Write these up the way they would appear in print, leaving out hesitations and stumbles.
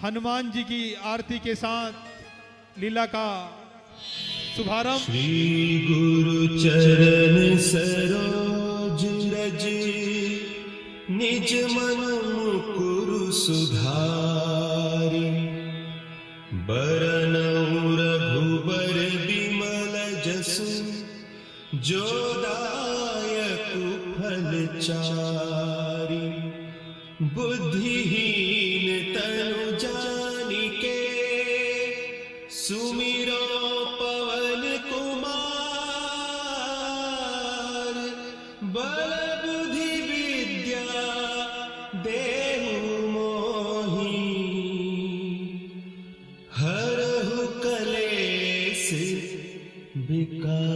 हनुमान जी की आरती के साथ लीला का शुभारंभ। श्री गुरु चरण सरोज रज निज मन मुकुरु सुधारि बरनउँ रघुबर बिमल जसु जो दायकु फल चारि बुद्धिहीन तनु जानिके सुमिरो पवन कुमार बल बुद्धि विद्या देहु मोहि हरहु कलेश विकार।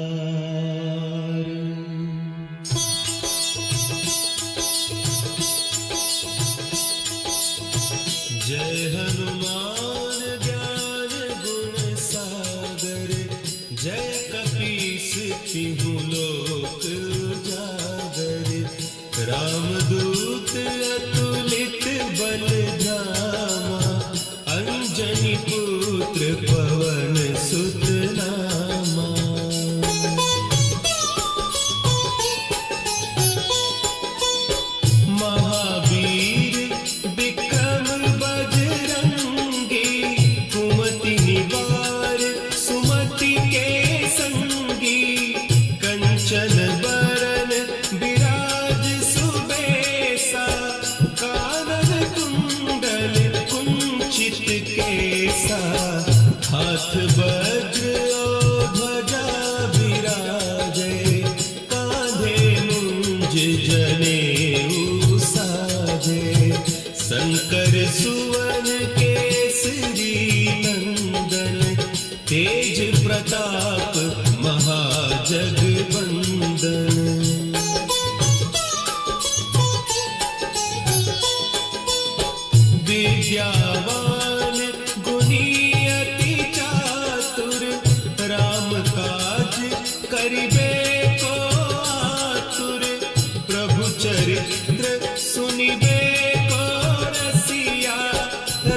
जय हनुमान ज्ञान गुण सागर जय कपीस तिहु लोक उजागर रामदूत अतुलित बल धामा अंजनी पुत्र पवन सुत नामा। महावीर विक्रम बजरंगी कुमति निवार सुमति के संगी कंचन बरन विराज सुबेसा कानन कुंडल कुंचित केसा हाथ वज्र और ध्वजा विराजे कांधे मुंज जनेऊ साजे शंकर सुवन केसरी नंदन तेज प्रताप महाजगवंदन। विद्यावान गुणी अति चातुर राम काज करिबे को आतुर प्रभु चरित्र सुनिबे को रसिया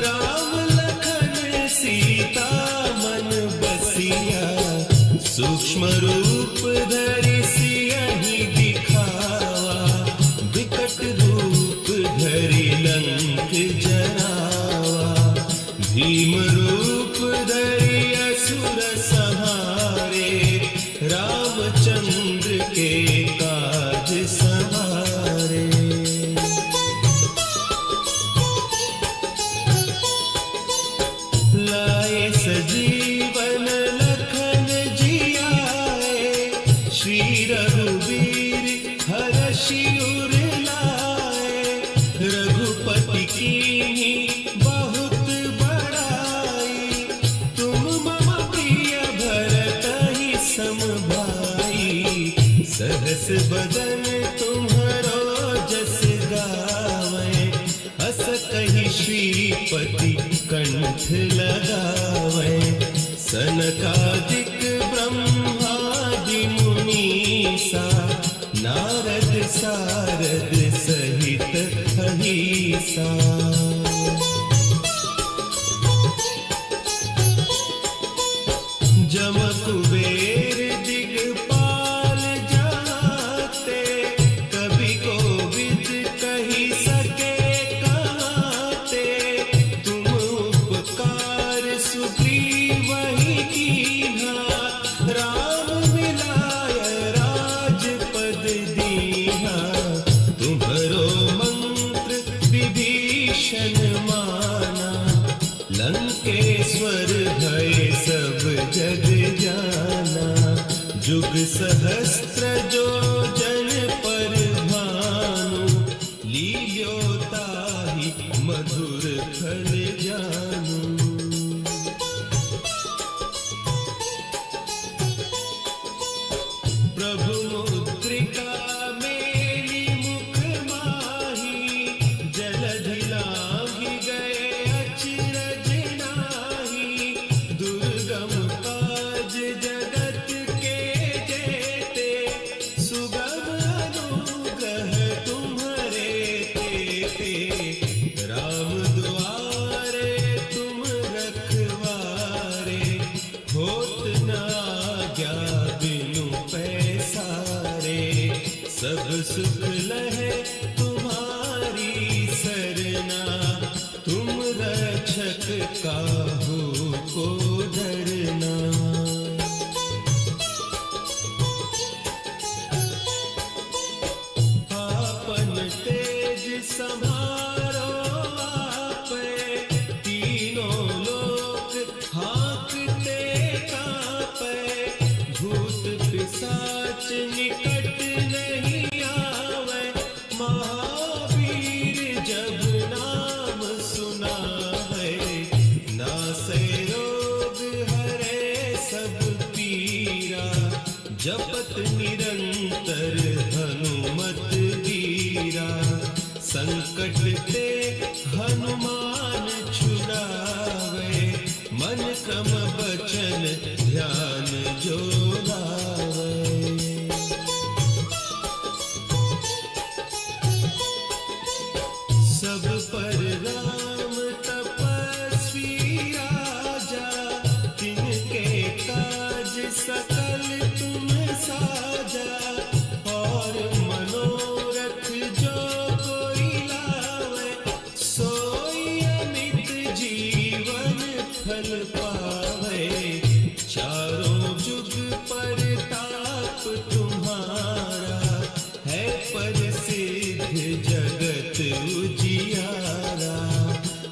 राम लखन सीता मन बसिया सूक्ष्म रूप धरि सियहि दिखावा विकट रूप धरि लंक जरावा भीम रूप धरि असुर संहारे रामचंद्र के काज सवारे। लाए सजीवन लखन जियाए श्री रघुवीर हरषि उर लाए रघुपति कीन्ही बहुत बड़ाई तुम मम प्रिय भरतहि सम भाई सहस बदन तुम्हरो जस गावै हस कहि श्रीपति कंठ लगावै सनकादिक ब्रह्मादि मुनीसा नारद सारद सहित अहिसा। जम कुबेर दिगपाल जाते कवि कोविद कहि सके कहते तुम उपकार सुग्रीवहि कीन्हा राम मिलाय राजपद दीन्हा तुम्हरो मंत्र विभीषण माना लंकेश्वर भय सब जग जाना जुग सहस्त्र जो जन पर भानु लील्यो ताहि मधुर फल जानू। प्रभु मुद्रिका मेली मुख माही जलधि लांघि गए अचरज नाही दुर्गम काज जगत के जेते सुगम नरक काहू को डरना। आपन तेज संभारो आपे, तीनों लोक हाँकते कांपे। भूत पिशाच निकट नहीं आवे, महावीर जब नाम सुना है। नासे रोग हरे सब पीरा, जपत निरंतर हनुमत वीरा। संकट ते हनुमान छुड़ावे, मन क्रम बचन ध्यान जो लावे। सब पर राम तपस्वी राजा, तिनके काज सकल तुम साजा। और मनोरथ जो कोई लावे, सोई अमित जीवन फल पावे। चारों जुग परताप तुम्हारा, है प्रसिद्ध जगत उजियारा।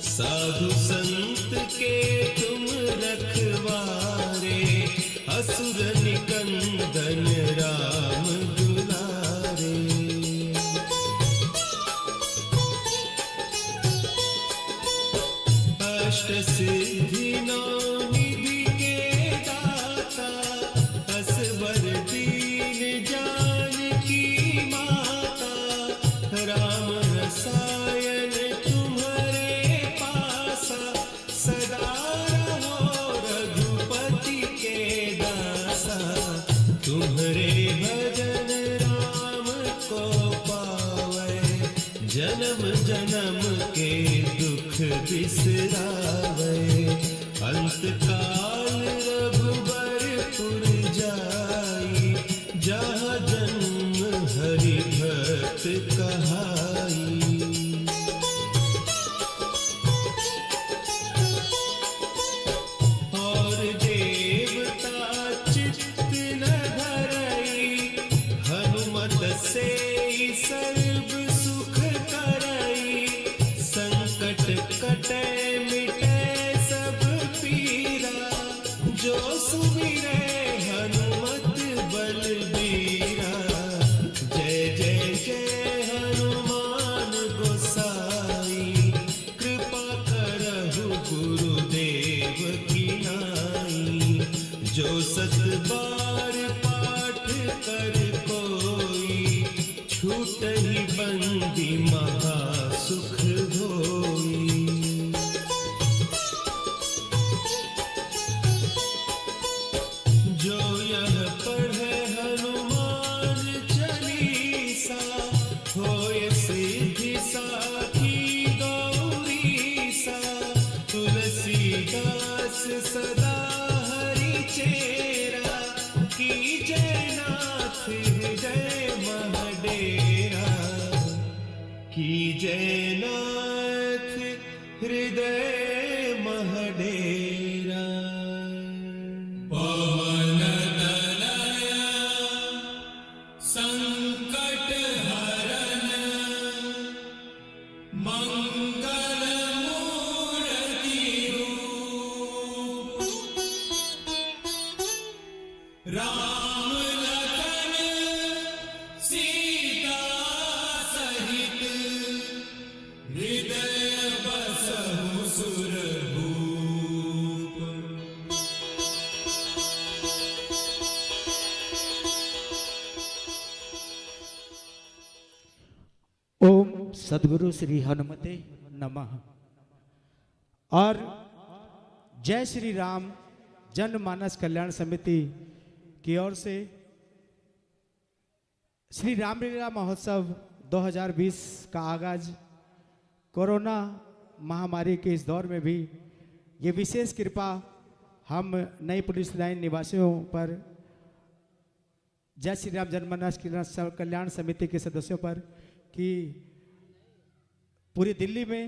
साधु संत के तुम रखवारे, असुर निकंदन राम दुलारे। अष्ट सिद्धि नौ निधि के दाता, असवर दीन जानकी माता। राम रसायन तुम्हारे पासा, सदा रहो रघुपति के दासा। तुम्हारे भजन राम को पावे, जन्म जन्म के दुख बिसरावे। अंत काल रघुबरपुर जाई, जहाँ जन्म हरि भक्त कहाई। और देवता चित्त न धरई, हनुमत से सर्व सुख करई। संकट कटे मिटे सब पीरा, जो सुमिरे हनुमत बलबीरा। जय जय जय हनुमान गोसाई, कृपा करहु गुरुदेव की नाई। जो सत बार पाठ कर कोई, छूटहि बंदी महा सुख होई। जो यह पढ़े हनुमान चालीसा, होय सिद्धि साखी गौरीसा। तुलसीदास सदा हरि चेरा, कीजय नाथ हृदय महडेरा। कीजय नाथ हृदय महडेरा। पवन तनय संकट हरन, मंगल मूर्ति रूप। राम लखन सीता सहित, हृदय बसहु सुरभूप। ओम सद्गुरु श्री हनुमते नमः। और जय श्री राम जनमानस कल्याण समिति की ओर से श्री रामलीला महोत्सव 2020 का आगाज कोरोना महामारी के इस दौर में भी ये विशेष कृपा हम नई पुलिस लाइन निवासियों पर, जय श्री राम जनमानस कल्याण समिति के सदस्यों पर कि पूरी दिल्ली में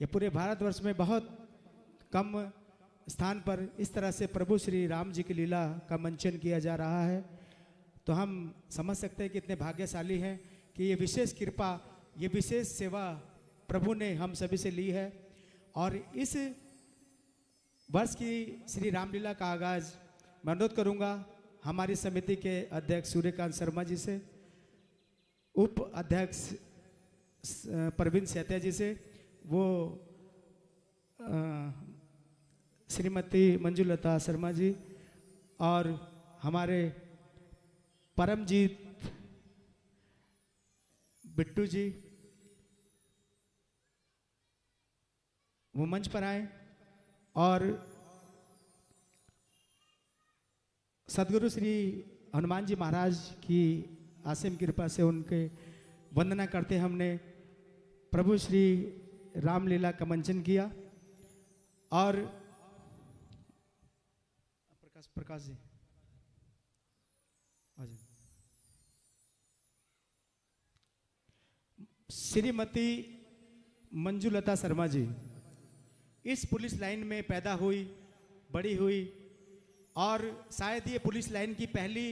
या पूरे भारतवर्ष में बहुत कम स्थान पर इस तरह से प्रभु श्री राम जी की लीला का मंचन किया जा रहा है, तो हम समझ सकते हैं कि इतने भाग्यशाली हैं कि ये विशेष कृपा, ये विशेष सेवा प्रभु ने हम सभी से ली है। और इस वर्ष की श्री रामलीला का आगाज मैं अनुरोध करूंगा हमारी समिति के अध्यक्ष सूर्यकांत शर्मा जी से, उप अध्यक्ष प्रवीण सेतिया जी से, वो श्रीमती मंजुलता शर्मा जी, और हमारे परमजीत बिट्टू जी वो मंच पर आए, और सदगुरु श्री हनुमान जी महाराज की असीम कृपा से उनके वंदना करते हमने प्रभु श्री रामलीला का मंचन किया। और प्रकाश जी श्रीमती मंजुलता शर्मा जी इस पुलिस लाइन में पैदा हुई, बड़ी हुई, और शायद ये पुलिस लाइन की पहली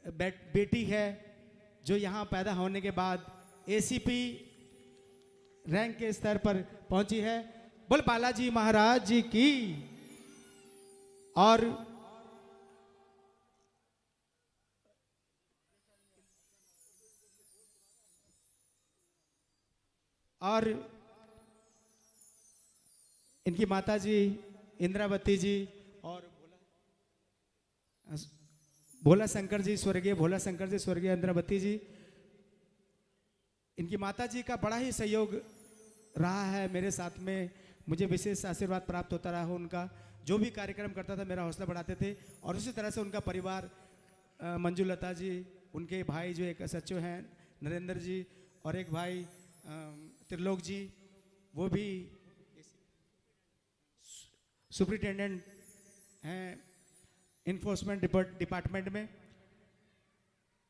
बेटी है जो यहाँ पैदा होने के बाद एसीपी रैंक के स्तर पर पहुंची है। बोल बालाजी महाराज जी की। और इनकी माता जी इंद्रावती जी और भोला शंकर जी स्वर्गीय, भोला शंकर जी स्वर्गीय इंद्रावती जी, इनकी माता जी का बड़ा ही सहयोग रहा है मेरे साथ में। मुझे विशेष आशीर्वाद प्राप्त होता रहा उनका, जो भी कार्यक्रम करता था मेरा हौसला बढ़ाते थे। और उसी तरह से उनका परिवार, मंजुलता जी, उनके भाई जो एक सचिव हैं नरेंद्र जी, और एक भाई त्रिलोक जी, वो भी सुपरिटेंडेंट हैं इन्फोर्समेंट डिपार्टमेंट में।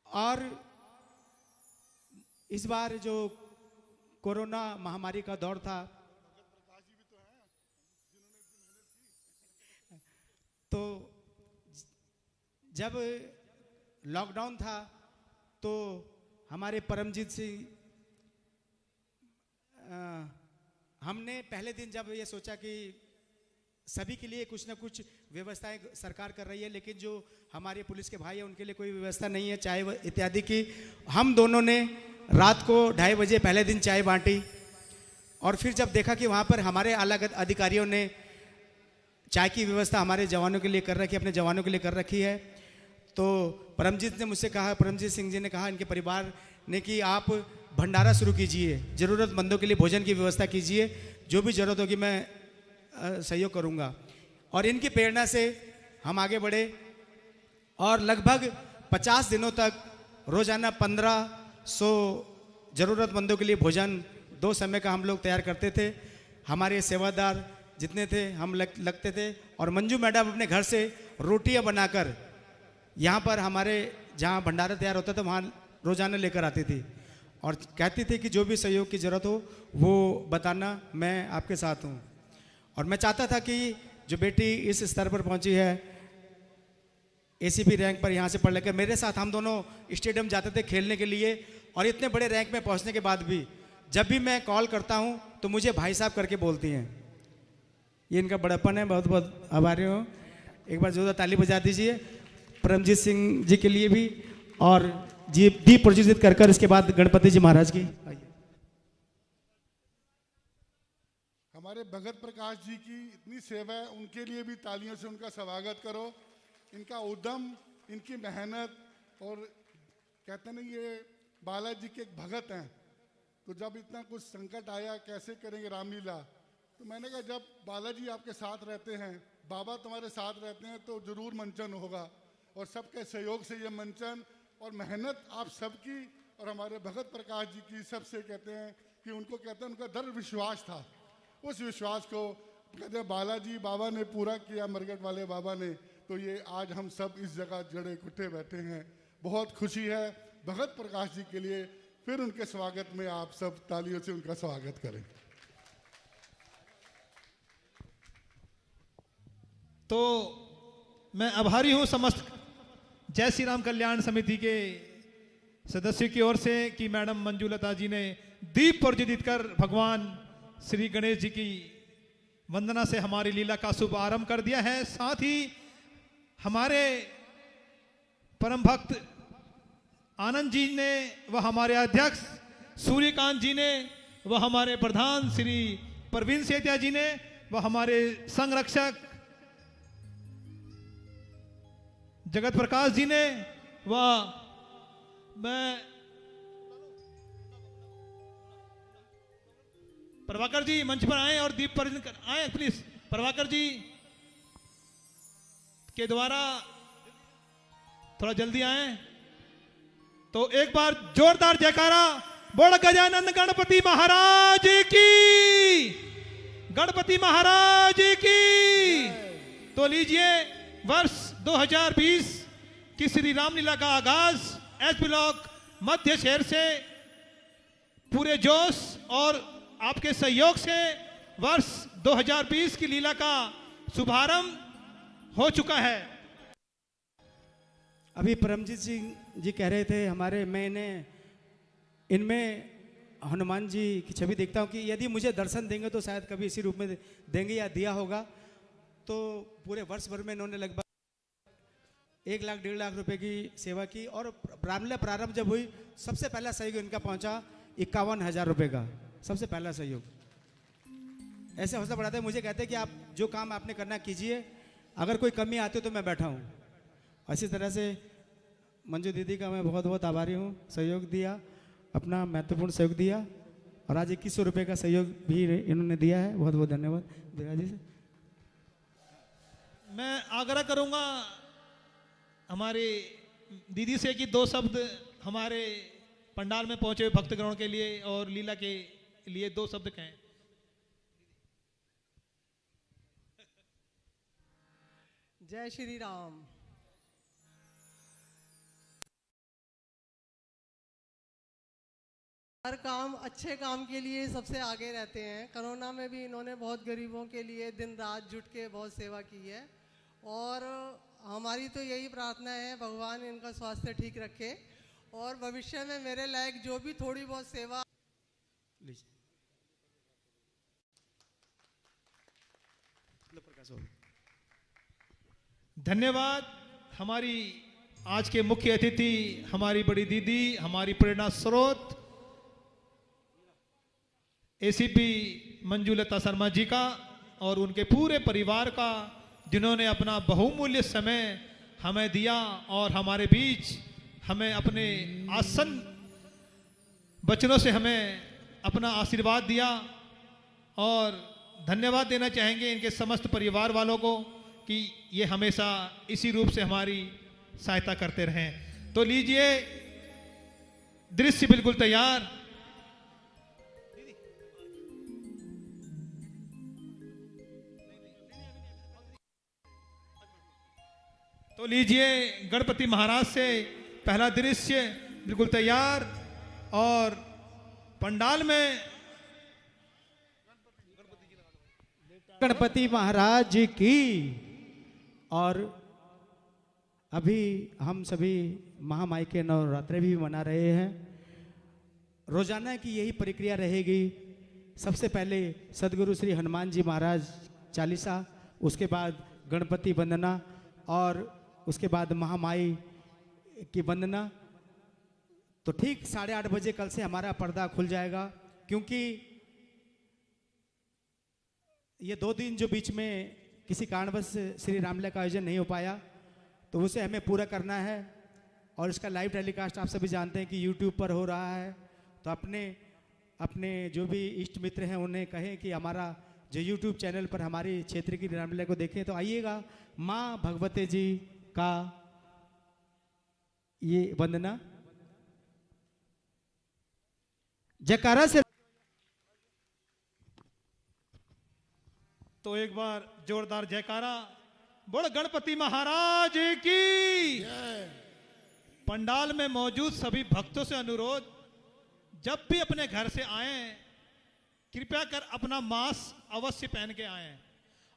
और इस बार जो कोरोना महामारी का दौर था, तो जब लॉकडाउन था तो हमारे परमजीत सिंह, हमने पहले दिन जब ये सोचा कि सभी के लिए कुछ ना कुछ व्यवस्थाएं सरकार कर रही है, लेकिन जो हमारे पुलिस के भाई हैं उनके लिए कोई व्यवस्था नहीं है चाय इत्यादि की, हम दोनों ने रात को 2:30 बजे पहले दिन चाय बांटी। और फिर जब देखा कि वहाँ पर हमारे अलग अधिकारियों ने चाय की व्यवस्था हमारे जवानों के लिए कर रखी है, अपने जवानों के लिए कर रखी है, तो परमजीत ने मुझसे कहा, परमजीत सिंह जी ने कहा इनके परिवार ने कि आप भंडारा शुरू कीजिए, ज़रूरतमंदों के लिए भोजन की व्यवस्था कीजिए, जो भी ज़रूरत होगी मैं सहयोग करूँगा। और इनकी प्रेरणा से हम आगे बढ़े और लगभग 50 दिनों तक रोज़ाना 1500 ज़रूरतमंदों के लिए भोजन 2 समय का हम लोग तैयार करते थे। हमारे सेवादार जितने थे हम लगते थे, और मंजू मैडम अपने घर से रोटियां बनाकर यहाँ पर हमारे जहाँ भंडारा तैयार होता था वहाँ रोज़ाना लेकर आती थी, और कहती थी कि जो भी सहयोग की ज़रूरत हो वो बताना, मैं आपके साथ हूँ। और मैं चाहता था कि जो बेटी इस स्तर पर पहुँची है, एसीपी रैंक पर यहाँ से पढ़ लेकर, मेरे साथ हम दोनों स्टेडियम जाते थे खेलने के लिए, और इतने बड़े रैंक में पहुँचने के बाद भी जब भी मैं कॉल करता हूँ तो मुझे भाई साहब करके बोलती हैं। ये इनका बड़प्पन है, बहुत बहुत आभारी हूँ। एक बार जोरदार ताली बजा दीजिए परमजीत सिंह जी के लिए भी, और जी दीप प्रज्वलित कर इसके बाद गणपति जी महाराज की। हमारे भगत प्रकाश जी की इतनी सेवा है, उनके लिए भी तालियों से उनका स्वागत करो। इनका उद्यम, इनकी मेहनत, और कहते हैं ना ये बालाजी के एक भगत हैं, तो जब इतना कुछ संकट आया कैसे करेंगे रामलीला, तो मैंने कहा जब बालाजी आपके साथ रहते हैं, बाबा तुम्हारे साथ रहते हैं, तो जरूर मंचन होगा। और सबके सहयोग से ये मंचन और मेहनत आप सबकी और हमारे भगत प्रकाश जी की, सबसे कहते हैं कि उनको कहते हैं उनका दृढ़ विश्वास था, उस विश्वास को कहते हैं बालाजी बाबा ने पूरा किया, मरगट वाले बाबा ने। तो ये आज हम सब इस जगह जड़े इकट्ठे बैठे हैं, बहुत खुशी है भगत प्रकाश जी के लिए। फिर उनके स्वागत में आप सब तालियों से उनका स्वागत करें। तो मैं आभारी हूं समस्त जय श्री राम कल्याण समिति के सदस्यों की ओर से कि मैडम मंजूलता जी ने दीप प्रज्वलित कर भगवान श्री गणेश जी की वंदना से हमारी लीला का शुभ आरंभ कर दिया है। साथ ही हमारे परम भक्त आनंद जी ने व हमारे अध्यक्ष सूर्यकांत जी ने व हमारे प्रधान श्री प्रवीण सेतिया जी ने व हमारे संरक्षक जगत प्रकाश जी ने व मैं प्रभाकर जी मंच पर आए और दीप प्रज्वलन कर आए प्लीज। प्रभाकर जी के द्वारा थोड़ा जल्दी आए तो एक बार जोरदार जयकारा बोल गजानन गणपति महाराज की, गणपति महाराज की। तो लीजिए वर्ष 2020 की श्री रामलीला का आगाज एस ब्लॉक मध्य शहर से पूरे जोश और आपके सहयोग से वर्ष 2020 की लीला का शुभारंभ हो चुका है। अभी परमजीत सिंह जी कह रहे थे मैंने इनमें हनुमान जी की छवि देखता हूँ कि यदि मुझे दर्शन देंगे तो शायद कभी इसी रूप में देंगे या दिया होगा। तो पूरे वर्ष भर में इन्होंने लगभग 1 लाख 1.5 लाख रुपए की सेवा की और रामलीला प्रारंभ जब हुई सबसे पहला सहयोग इनका पहुंचा 51,000 रुपए का, सबसे पहला सहयोग। ऐसे हौसला बढ़ाते हैं, मुझे कहते हैं कि आप जो काम आपने करना कीजिए, अगर कोई कमी आती हो तो मैं बैठा हूँ। इसी तरह से मंजू दीदी का मैं बहुत बहुत आभारी हूँ, सहयोग दिया, अपना महत्वपूर्ण सहयोग दिया और आज 2100 रुपये का सहयोग भी इन्होंने दिया है। बहुत बहुत धन्यवाद देवा जी से। मैं आग्रह करूंगा हमारी दीदी से कि 2 शब्द हमारे पंडाल में पहुंचे हुए भक्तगणों के लिए और लीला के लिए 2 शब्द कहें। जय श्री राम। हर काम अच्छे काम के लिए सबसे आगे रहते हैं। कोरोना में भी इन्होंने बहुत गरीबों के लिए दिन रात जुट के बहुत सेवा की है और हमारी तो यही प्रार्थना है भगवान इनका स्वास्थ्य ठीक रखे और भविष्य में मेरे लायक जो भी थोड़ी बहुत सेवा। धन्यवाद। हमारी आज के मुख्य अतिथि हमारी बड़ी दीदी, हमारी प्रेरणा स्रोत एसीपी मंजूलता शर्मा जी का और उनके पूरे परिवार का, जिन्होंने अपना बहुमूल्य समय हमें दिया और हमारे बीच हमें अपने आसन वचनों से हमें अपना आशीर्वाद दिया। और धन्यवाद देना चाहेंगे इनके समस्त परिवार वालों को कि ये हमेशा इसी रूप से हमारी सहायता करते रहें। तो लीजिए दृश्य बिल्कुल तैयार। तो लीजिए गणपति महाराज से पहला दृश्य बिल्कुल तैयार और पंडाल में गणपति महाराज जी की। और अभी हम सभी महामाई के नवरात्रे भी मना रहे हैं। रोजाना की यही प्रक्रिया रहेगी। सबसे पहले सदगुरु श्री हनुमान जी महाराज चालीसा, उसके बाद गणपति वंदना और उसके बाद महामाई की वंदना। तो ठीक 8:30 बजे कल से हमारा पर्दा खुल जाएगा, क्योंकि ये 2 दिन जो बीच में किसी कारणवश श्री रामलीला का आयोजन नहीं हो पाया, तो उसे हमें पूरा करना है। और इसका लाइव टेलीकास्ट आप सभी जानते हैं कि यूट्यूब पर हो रहा है। तो अपने जो भी इष्ट मित्र हैं उन्हें कहें कि हमारा जो यूट्यूब चैनल पर हमारी क्षेत्र की रामलीला को देखें। तो आइएगा, माँ भगवती जी का ये वंदना जयकारा से। तो एक बार जोरदार जयकारा बोल गणपति महाराज की। पंडाल में मौजूद सभी भक्तों से अनुरोध, जब भी अपने घर से आएं कृपया कर अपना मास्क अवश्य पहन के आएं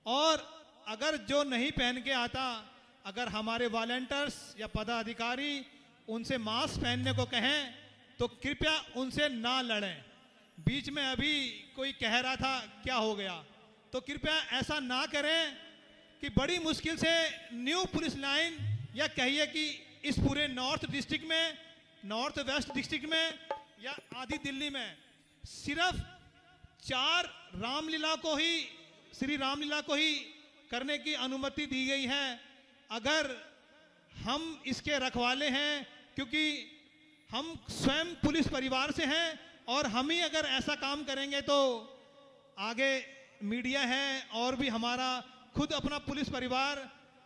और अगर जो नहीं पहन के आता, अगर हमारे वॉलंटियर्स या पदाधिकारी उनसे मास्क पहनने को कहें तो कृपया उनसे ना लड़ें। बीच में अभी कोई कह रहा था क्या हो गया, तो कृपया ऐसा ना करें कि बड़ी मुश्किल से न्यू पुलिस लाइन या कहिए कि इस पूरे नॉर्थ डिस्ट्रिक्ट में, नॉर्थ वेस्ट डिस्ट्रिक्ट में या आधी दिल्ली में सिर्फ 4 रामलीला को ही, श्री रामलीला को ही करने की अनुमति दी गई है। अगर हम इसके रखवाले हैं, क्योंकि हम स्वयं पुलिस परिवार से हैं और हम ही अगर ऐसा काम करेंगे तो आगे मीडिया है और भी हमारा खुद अपना पुलिस परिवार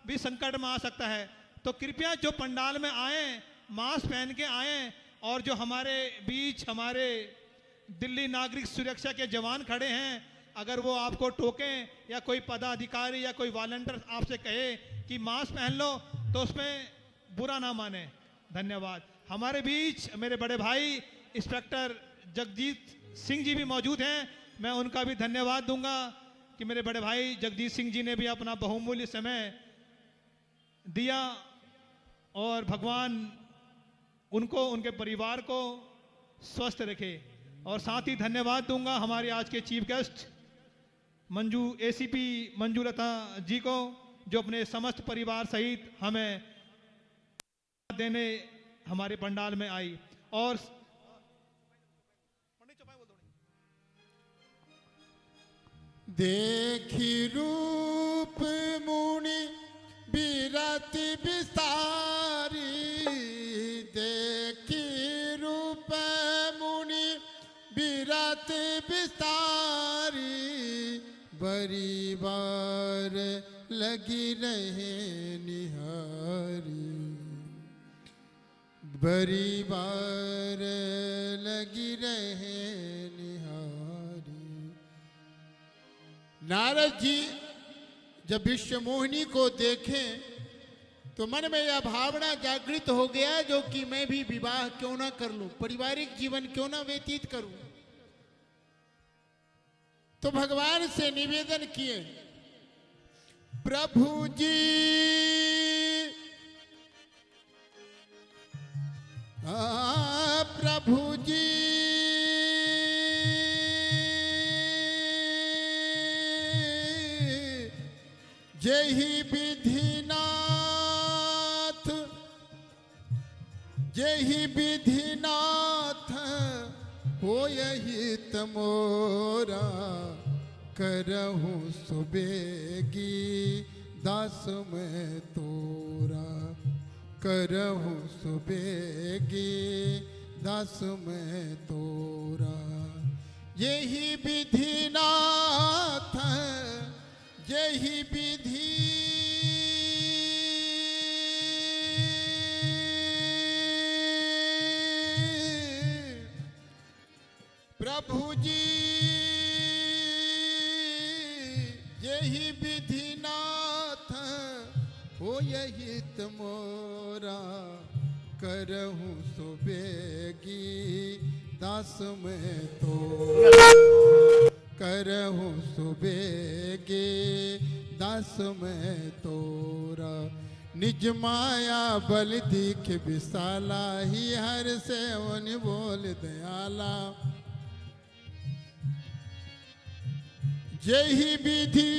भी संकट में आ सकता है। तो कृपया जो पंडाल में आए मास्क पहन के आए, और जो हमारे बीच हमारे दिल्ली नागरिक सुरक्षा के जवान खड़े हैं, अगर वो आपको टोकें या कोई पदाधिकारी या कोई वॉलंटियर आपसे कहे कि मास्क पहन लो तो उसमें बुरा ना माने। धन्यवाद। हमारे बीच मेरे बड़े भाई इंस्पेक्टर जगजीत सिंह जी भी मौजूद हैं, मैं उनका भी धन्यवाद दूंगा कि मेरे बड़े भाई जगजीत सिंह जी ने भी अपना बहुमूल्य समय दिया और भगवान उनको, उनके परिवार को स्वस्थ रखे। और साथ ही धन्यवाद दूंगा हमारे आज के चीफ गेस्ट एसीपी मंजूलता जी को, जो अपने समस्त परिवार सहित हमें देने हमारे पंडाल में आई। और देखी रूप मुनि बिरति विस्तारी, देखी रूप मुनि बिरति विस्तारी, बड़ी बार लगी रहे निहारी, बड़ी बार लगी रहे निहारी। नारद जी जब विश्वमोहिनी को देखें तो मन में यह भावना जागृत हो गया जो कि मैं भी विवाह क्यों ना कर लूं, पारिवारिक जीवन क्यों ना व्यतीत करूं। तो भगवान से निवेदन किए, प्रभु जी प्रभु जी जेहि विधिनाथ, जेहि विधिनाथ होयहि तमोरा, करहु सुबेगी दास में तोरा, करहु सुबेगी दास में तोरा। यही विधिनाथ, यही विधि प्रभु जी, यही विधिनाथ हो यही तमोरा, करहु सुबेगी दास में तो, करहु सुबेगी दास में तोरा। निज माया बल दीख विशाला, ही हर सेवन बोल दयाला। जेहि विधि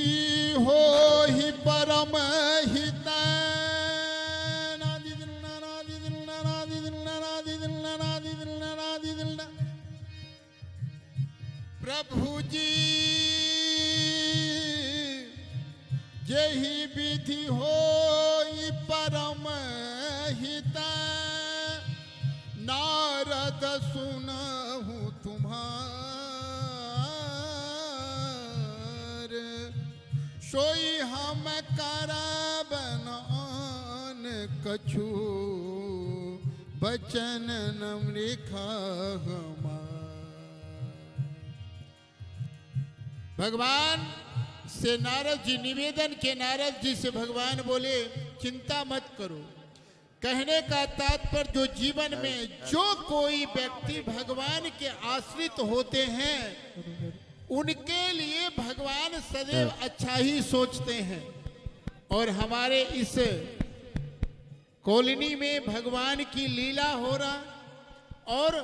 हो ही परम हित, प्रभु जी जेहि विधि हो ही परम हित, नारद सुनहु तुम्हार, सोई हम करब न कछु, बचन न लिखा हमार। भगवान से नारद जी निवेदन के, नारद जी से भगवान बोले चिंता मत करो। कहने का तात्पर्य जो जीवन में जो कोई व्यक्ति भगवान के आश्रित होते हैं उनके लिए भगवान सदैव अच्छा ही सोचते हैं। और हमारे इस कॉलोनी में भगवान की लीला हो रहा। और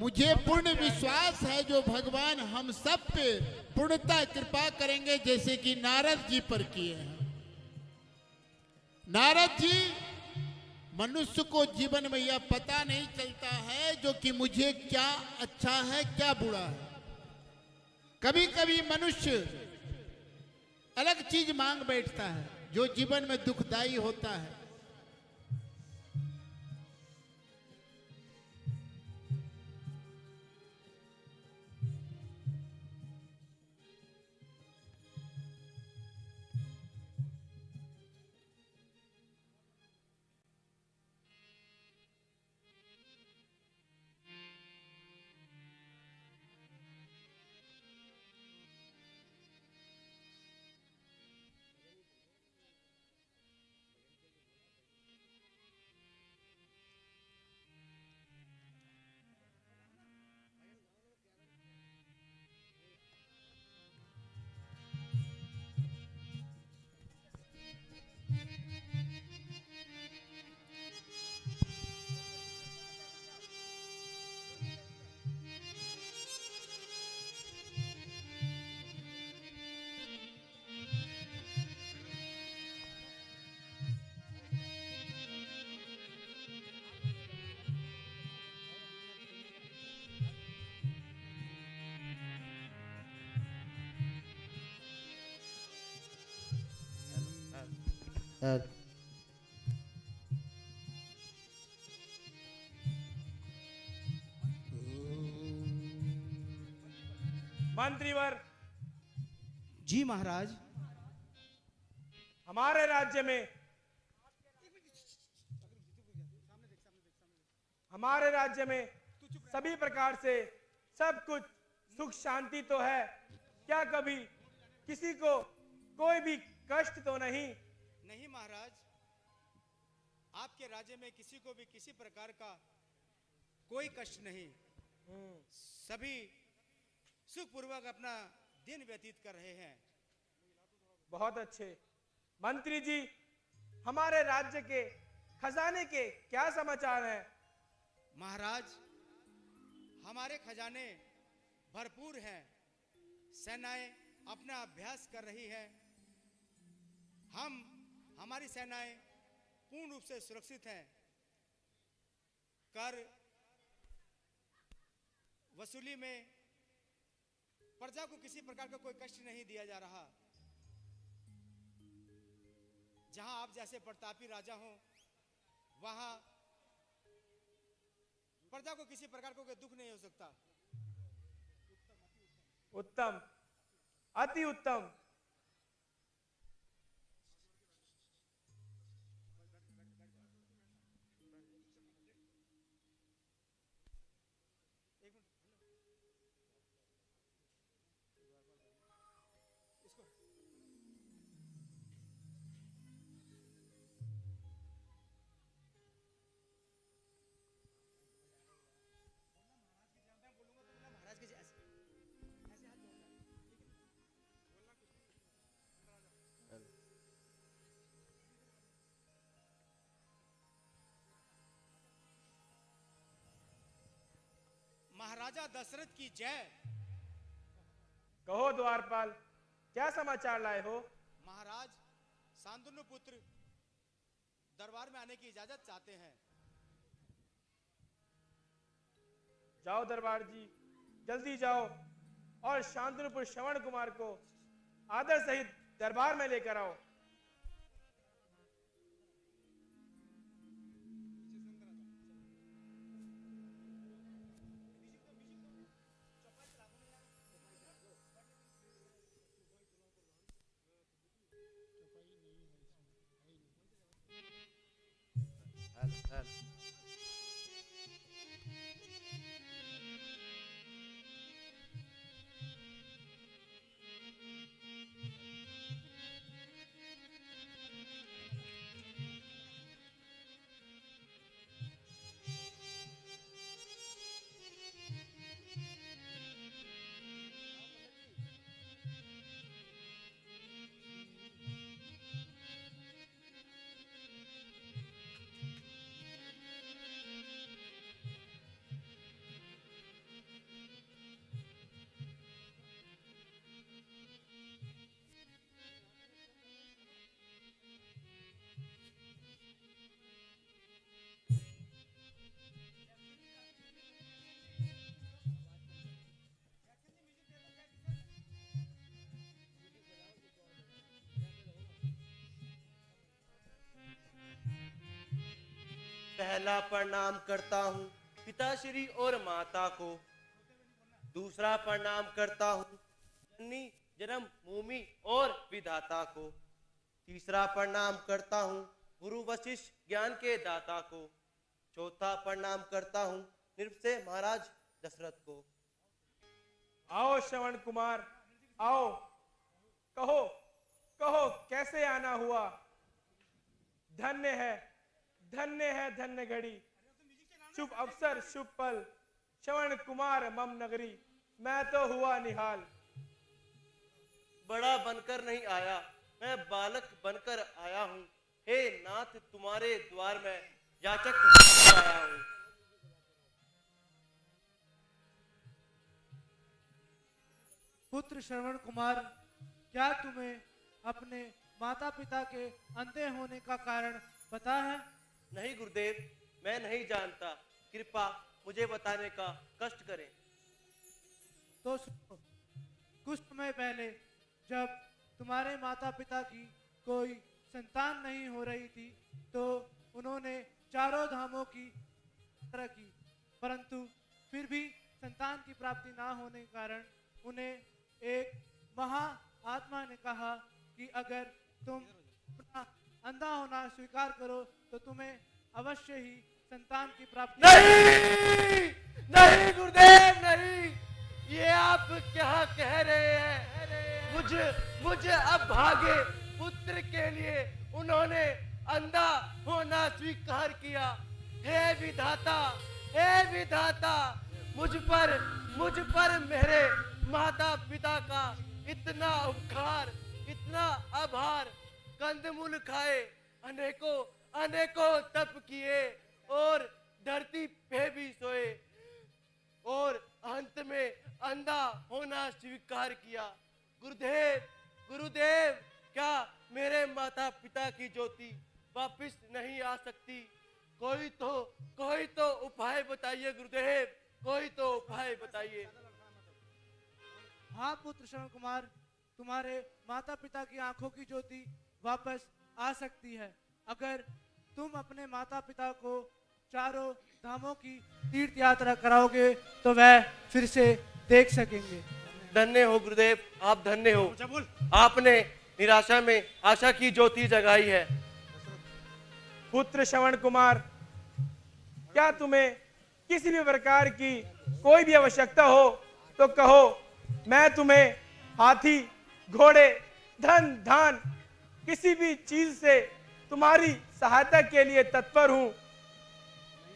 मुझे पूर्ण विश्वास है जो भगवान हम सब पे पूर्णता कृपा करेंगे, जैसे कि नारद जी पर किए हैं। नारद जी, मनुष्य को जीवन में यह पता नहीं चलता है जो कि मुझे क्या अच्छा है क्या बुरा है। कभी कभी मनुष्य अलग चीज मांग बैठता है जो जीवन में दुखदाई होता है। मंत्रीवर, जी महाराज। हमारे राज्य में सभी प्रकार से सब कुछ सुख शांति तो है, क्या कभी किसी को कोई भी कष्ट तो नहीं? नहीं महाराज, आपके राज्य में किसी को भी किसी प्रकार का कोई कष्ट नहीं। सभी सुखपूर्वक अपना दिन व्यतीत कर रहे हैं। बहुत अच्छे। मंत्री जी, हमारे राज्य के खजाने के क्या समाचार हैं? महाराज, हमारे खजाने भरपूर हैं। सेनाएं अपना अभ्यास कर रही है। हमारी सेनाएं पूर्ण रूप से सुरक्षित हैं। कर वसूली में प्रजा को किसी प्रकार का कोई कष्ट नहीं दिया जा रहा। जहां आप जैसे प्रतापी राजा हो, वहां प्रजा को किसी प्रकार का कोई दुख नहीं हो सकता। उत्तम, अति उत्तम। महाराजा दशरथ की जय। कहो द्वारपाल, क्या समाचार लाए हो? महाराज, शांतनु पुत्र दरबार में आने की इजाजत चाहते हैं। जाओ दरबार जी, जल्दी जाओ और शांतनुपुर श्रवण कुमार को आदर सहित दरबार में लेकर आओ। पहला प्रणाम करता हूँ पिताश्री और माता को। दूसरा प्रणाम करता हूँ जननी जन्म भूमि और विधाता को। तीसरा प्रणाम करता हूँ गुरु वशिष्ठ ज्ञान के दाता को। चौथा प्रणाम करता हूँ नृपसे महाराज दशरथ को। आओ श्रवण कुमार, आओ, कहो कहो कैसे आना हुआ। धन्य है धन्य घड़ी, शुभ अवसर शुभ पल, श्रवण कुमार मम नगरी, मैं तो हुआ निहाल। बड़ा बनकर नहीं आया, मैं बालक बनकर आया हूँ। हे नाथ तुम्हारे द्वार में याचक बनकर आया हूँ। पुत्र श्रवण कुमार, क्या तुम्हें अपने माता पिता के अंधे होने का कारण पता है? नहीं गुरुदेव, मैं नहीं जानता, कृपा मुझे बताने का कष्ट करें। तो सुनो, कुछ समय पहले जब तुम्हारे माता पिता की कोई संतान नहीं हो रही थी तो उन्होंने चारों धामों की यात्रा की, परंतु फिर भी संतान की प्राप्ति ना होने के कारण उन्हें एक महा आत्मा ने कहा कि अगर तुम अपना अंधा होना स्वीकार करो तो तुम्हें अवश्य ही संतान की प्राप्ति। नहीं नहीं गुरुदेव नहीं, ये आप क्या कह रहे हैं? मुझे अब भागे पुत्र के लिए उन्होंने अंधा होना स्वीकार किया। हे विधाता, मुझ पर मेरे माता पिता का इतना उपकार, इतना आभार। कंदमूल खाए, अनेकों तप किए और धरती पे भी सोए और अंत में अंधा होना स्वीकार किया। गुरुदेव, क्या मेरे माता पिता की ज्योति वापस नहीं आ सकती? कोई तो उपाय बताइए गुरुदेव, कोई तो उपाय बताइए। हाँ पुत्र श्रवण कुमार, तुम्हारे माता पिता की आंखों की ज्योति वापस आ सकती है अगर तुम अपने माता पिता को चारों धामों की तीर्थ यात्रा कराओगे तो वह फिर से देख सकेंगे। धन्य हो गुरुदेव, आप धन्य हो। आपने निराशा में आशा की ज्योति जगाई है। पुत्र श्रवण कुमार, क्या तुम्हें किसी भी प्रकार की कोई भी आवश्यकता हो तो कहो, मैं तुम्हें हाथी, घोड़े, धन धान किसी भी चीज से तुम्हारी सहायता के लिए तत्पर हूं।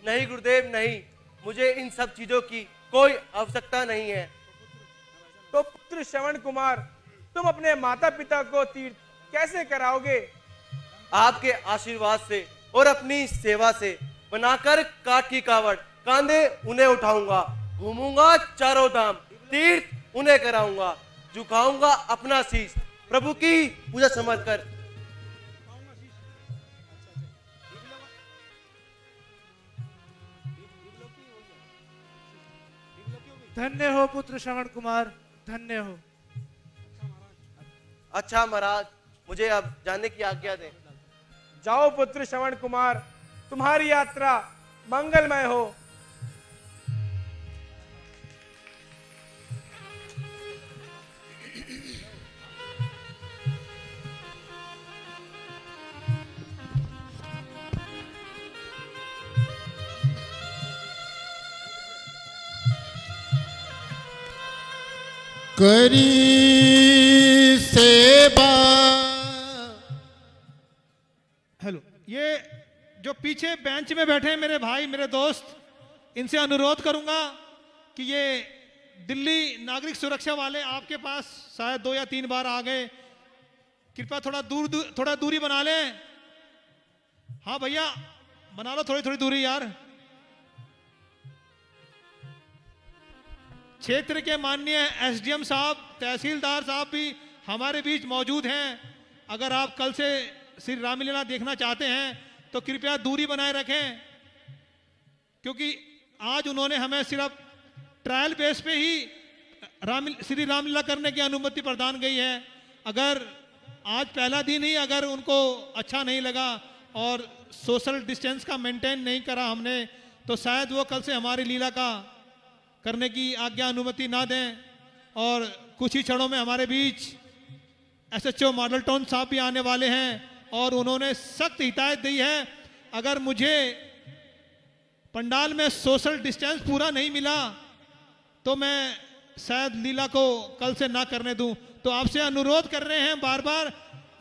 नहीं गुरुदेव नहीं, मुझे इन सब चीजों की कोई आवश्यकता नहीं है। तो पुत्र श्रवण कुमार, तुम अपने माता पिता को तीर्थ कैसे कराओगे? आपके आशीर्वाद से और अपनी सेवा से बनाकर काठ की कावड़ कांधे उन्हें उठाऊंगा, घूमूंगा चारों धाम, तीर्थ उन्हें कराऊंगा, झुकाऊंगा अपना शीश प्रभु की पूजा समर्थ कर। धन्य हो पुत्र श्रवण कुमार, धन्य हो। अच्छा महाराज, मुझे अब जाने की आज्ञा दें। जाओ पुत्र श्रवण कुमार, तुम्हारी यात्रा मंगलमय हो। करी सेवा। हेलो, ये जो पीछे बेंच में बैठे हैं मेरे भाई, मेरे दोस्त, इनसे अनुरोध करूंगा कि ये दिल्ली नागरिक सुरक्षा वाले आपके पास शायद 2 या 3 बार आ गए, कृपया थोड़ा दूरी बना लें। हाँ भैया, बना लो थोड़ी दूरी यार। क्षेत्र के माननीय एसडीएम साहब, तहसीलदार साहब भी हमारे बीच मौजूद हैं। अगर आप कल से श्री रामलीला देखना चाहते हैं तो कृपया दूरी बनाए रखें, क्योंकि आज उन्होंने हमें सिर्फ ट्रायल बेस पे ही श्री रामलीला करने की अनुमति प्रदान की है। अगर आज पहला दिन ही अगर उनको अच्छा नहीं लगा और सोशल डिस्टेंस का मेंटेन नहीं करा हमने, तो शायद वो कल से हमारी लीला का करने की आज्ञा अनुमति ना दें। और कुछ ही क्षणों में हमारे बीच एसएचओ मॉडल टाउन साहब भी आने वाले हैं और उन्होंने सख्त हिदायत दी है, अगर मुझे पंडाल में सोशल डिस्टेंस पूरा नहीं मिला तो मैं शायद लीला को कल से ना करने दूं। तो आपसे अनुरोध कर रहे हैं बार बार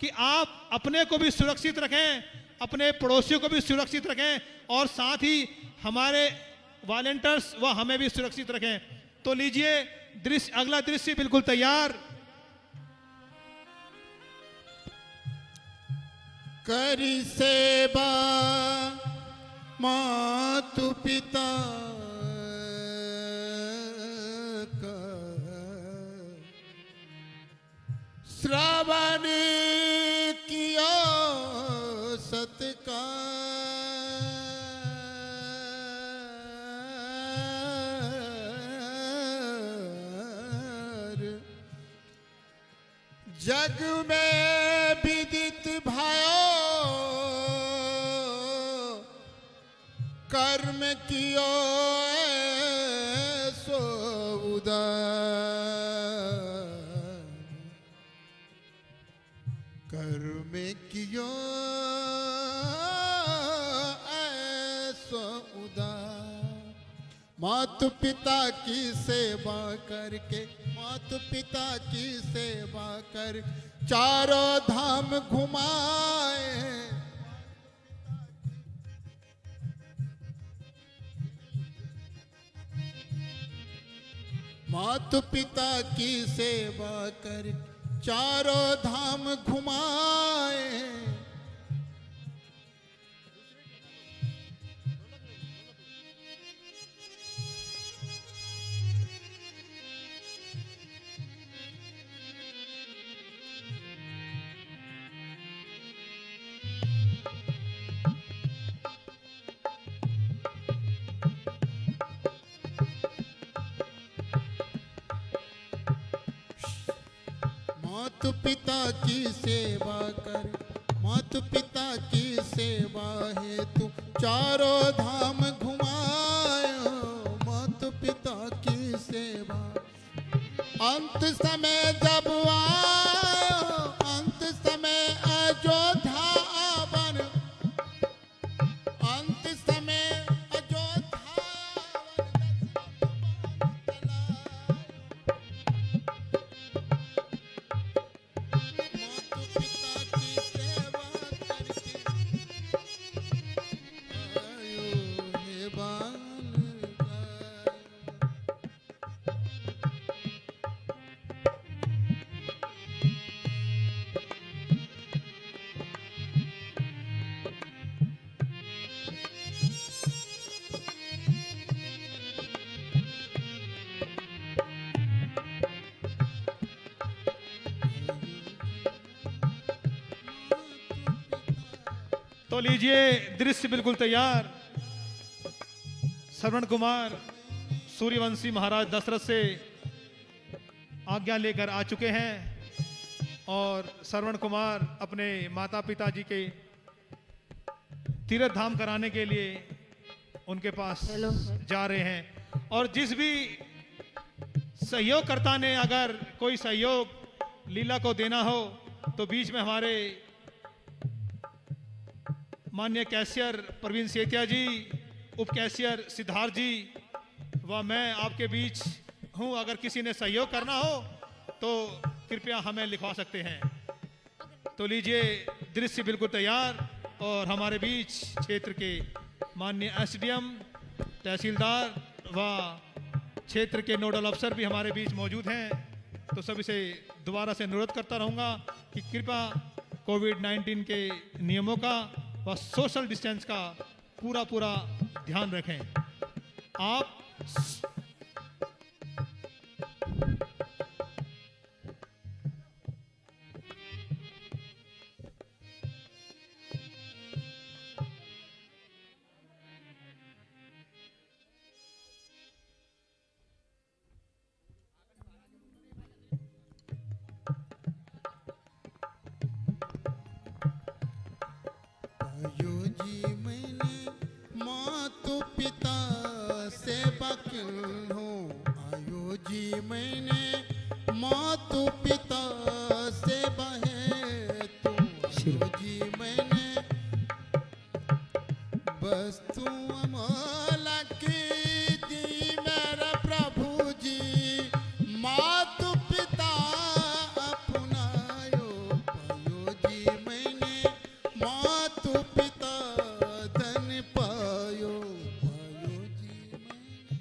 कि आप अपने को भी सुरक्षित रखें, अपने पड़ोसियों को भी सुरक्षित रखें और साथ ही हमारे वॉलंटियर्स व हमें भी सुरक्षित रखें। तो लीजिए दृश्य, अगला दृश्य बिल्कुल तैयार। करी सेवा मातु पिता का, श्रवण किया सत्कार, जग में विदित भयो कर्म कियो सो उदार, कर्म कियो ऐसो उदार। मातु पिता की सेवा करके, मातु पिता की सेवा कर चारों धाम घुमाए, मातु पिता की सेवा कर चारों धाम घुमाए। मातु पिता की सेवा कर, मातु पिता की सेवा हेतु चारों धाम घुमायो, मातु पिता की सेवा। अंत समय जब आयो, अंत समय अयोध्या वन, अंत समय अयोध्या तो लीजिए दृश्य बिल्कुल तैयार। श्रवण कुमार सूर्यवंशी महाराज दशरथ से आज्ञा लेकर आ चुके हैं और श्रवण कुमार अपने माता पिता जी के तीर्थ धाम कराने के लिए उनके पास जा रहे हैं। और जिस भी सहयोगकर्ता ने अगर कोई सहयोग लीला को देना हो तो बीच में हमारे माननीय कैशियर प्रवीण सेठिया जी, उप कैशियर सिद्धार्थ जी व मैं आपके बीच हूं। अगर किसी ने सहयोग करना हो तो कृपया हमें लिखवा सकते हैं। तो लीजिए दृश्य बिल्कुल तैयार और हमारे बीच क्षेत्र के माननीय एसडीएम, तहसीलदार व क्षेत्र के नोडल अफसर भी हमारे बीच मौजूद हैं। तो सभी से दोबारा से अनुरोध करता रहूँगा कि कृपया कोविड-19 के नियमों का व सोशल डिस्टेंस का पूरा ध्यान रखें। आप आयो जी मैंने मातु पिता सेवा क्यों हो, आयो जी मैंने मातु पिता सेवा है तू, आयो जी मैंने वस्तु अमोला की दी मेरा प्रभु जी, मातु पिता अपनायो, पायो जी मैंने मातु पिता धन पायो, पायो जी मैंने।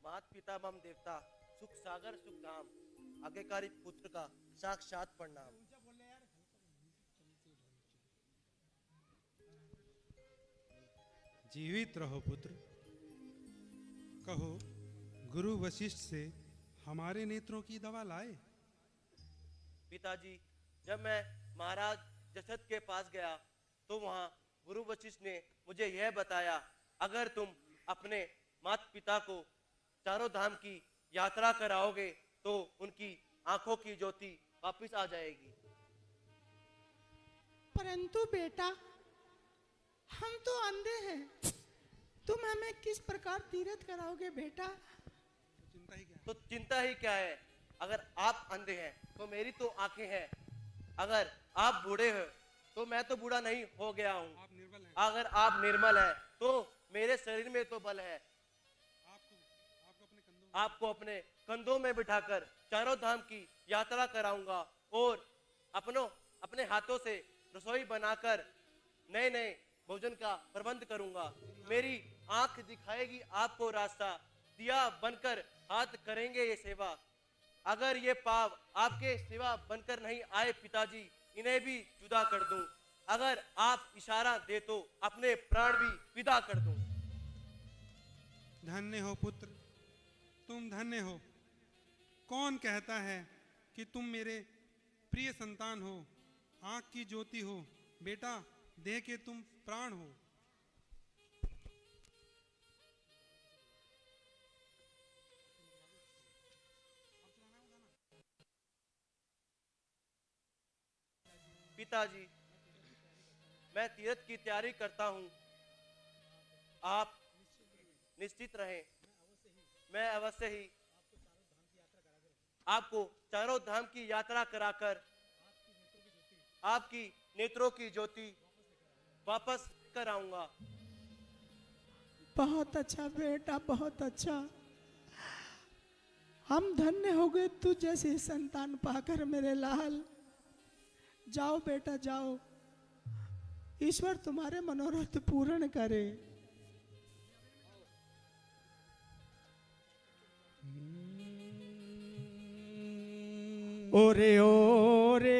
मात पिता मम देवता सुख सागर सुख धाम, आज्ञाकारी पुत्र का साक्षात प्रणाम। जीवित रहो पुत्र। कहो गुरु वशिष्ठ से हमारे नेत्रों की दवा लाए। पिताजी, जब मैं महाराज जशद के पास गया तो वहाँ गुरु वशिष्ठ ने मुझे यह बताया, अगर तुम अपने माता पिता को चारों धाम की यात्रा कराओगे तो उनकी आंखों की ज्योति वापस आ जाएगी। परंतु बेटा, हम तो अंधे हैं, तुम हमें किस प्रकार तीर्थ कराओगे बेटा? तो चिंता ही क्या है, अगर आप अंधे हैं तो मेरी तो आंखें हैं, अगर आप बूढ़े हैं तो मैं तो बूढ़ा नहीं हो गया हूँ, अगर आप निर्मल हैं तो मेरे शरीर में तो बल है। आपको अपने कंधों में बिठाकर चारों धाम की यात्रा कराऊंगा और अपने हाथों से रसोई बनाकर नए नए भोजन का प्रबंध करूंगा। मेरी आंख दिखाएगी आपको रास्ता, दिया बनकर हाथ करेंगे ये सेवा। अगर ये पाव आपके सेवा बनकर नहीं आए पिताजी, इन्हें भी जुदा कर दूं। अगर आप इशारा दे तो अपने प्राण भी विदा कर दूं। धन्य हो पुत्र, तुम धन्य हो। कौन कहता है कि तुम मेरे प्रिय संतान हो, आंख की ज्योति हो, बेटा देह के तुम प्राण हो। पिताजी, मैं तीर्थ की तैयारी करता हूं, आप निश्चित रहें, मैं अवश्य ही आपको चारों धाम की यात्रा कराकर आपकी नेत्रों की ज्योति वापस कराऊंगा। बहुत अच्छा बेटा, बहुत अच्छा। हम धन्य हो गए तू जैसे संतान पाकर मेरे लाल। जाओ बेटा जाओ, ईश्वर तुम्हारे मनोरथ पूर्ण करे। ओरे ओरे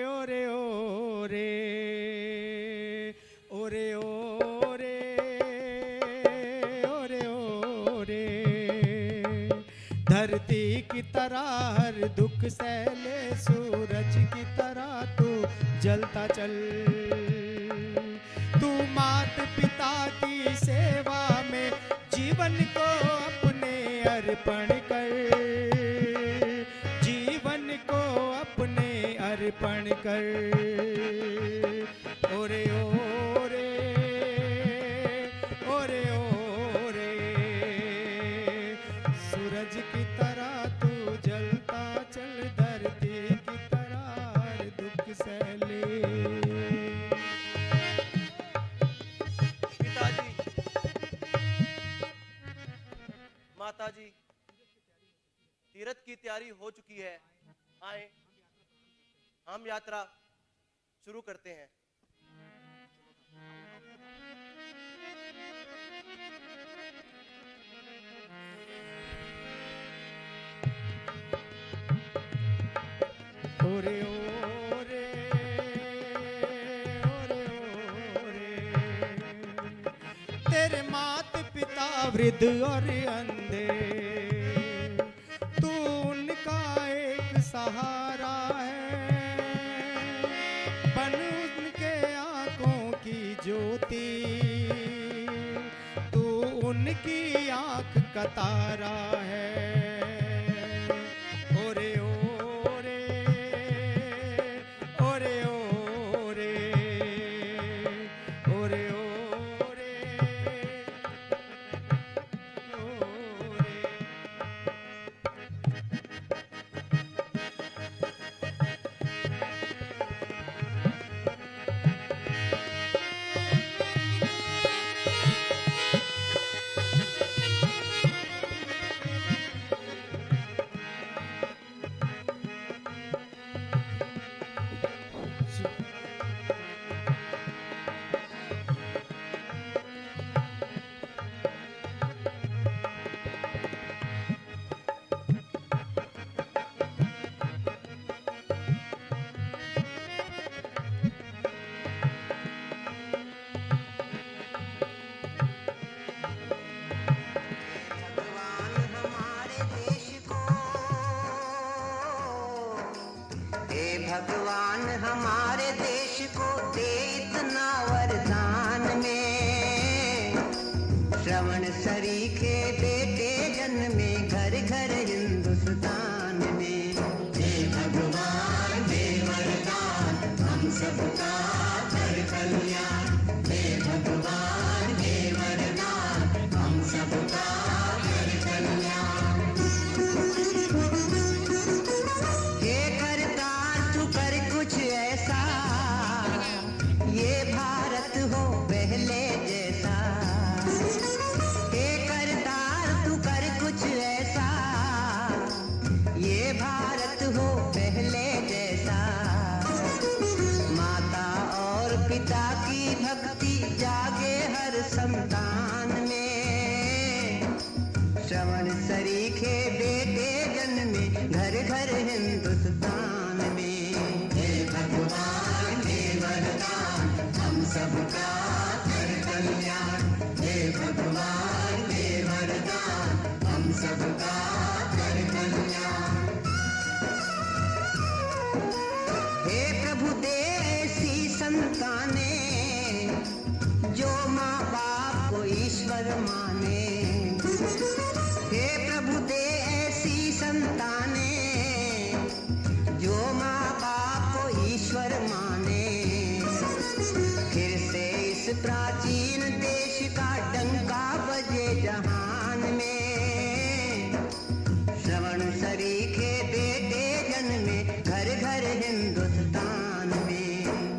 ओरे ओरे ओरे ओरे ओरे ओरे, धरती की तरह हर दुख सहले, सूरज की तरह तू जलता चल। तू मात पिता की सेवा में जीवन को अपने अर्पण कर, जीवन को अपने अर्पण कर। ओरे ओरे ओरे ओरे, सूरज की तरह तू जलता चल, धरती की तरह हर दुख सहले। पिताजी, माताजी, तीर्थ की तैयारी हो चुकी है, आए हम यात्रा शुरू करते हैं। ओरे ओरे ओरे ओरे, तेरे मात पिता वृद्ध और अंधे, तू उनका एक सहारा है। बन उनके आंखों की ज्योति, तू उनकी आंख का तारा है। भगवान हमारे देश को दे इतना वरदान में, श्रवण सरीखे बेटे जन्मे घर घर हिंदुस्तान में। हे भगवान दे वरदान हम सबका कर कल्याण, हे भगवान दे वरदान हम सबका कर कल्याण। हे करतार तू कर कुछ ऐसा, ये भारत हो पहले जैसा। हे करतार तू कर कुछ ऐसा, ये भारत हो पहले जैसा। माता और पिता की भक्ति जागे हर संतान में, श्रवण सरीखे बेटे जन्मे घर घर हिंदुस्तान में। हे भगवान दे वरदान हम सबका कर कल्याण, हे भगवान दे वरदान हम सबका कर कल्याण। हे प्रभु दे ऐसी संतानें जो माँ बाप को ईश्वर माने। हे प्रभु दे ऐसी संतानें जो माँ बाप को ईश्वर माने। फिर से इस प्राचीन देश का डंका बजे जहान में, श्रवण सरीखे बेटे जन्मे घर घर हिंदुस्तान में।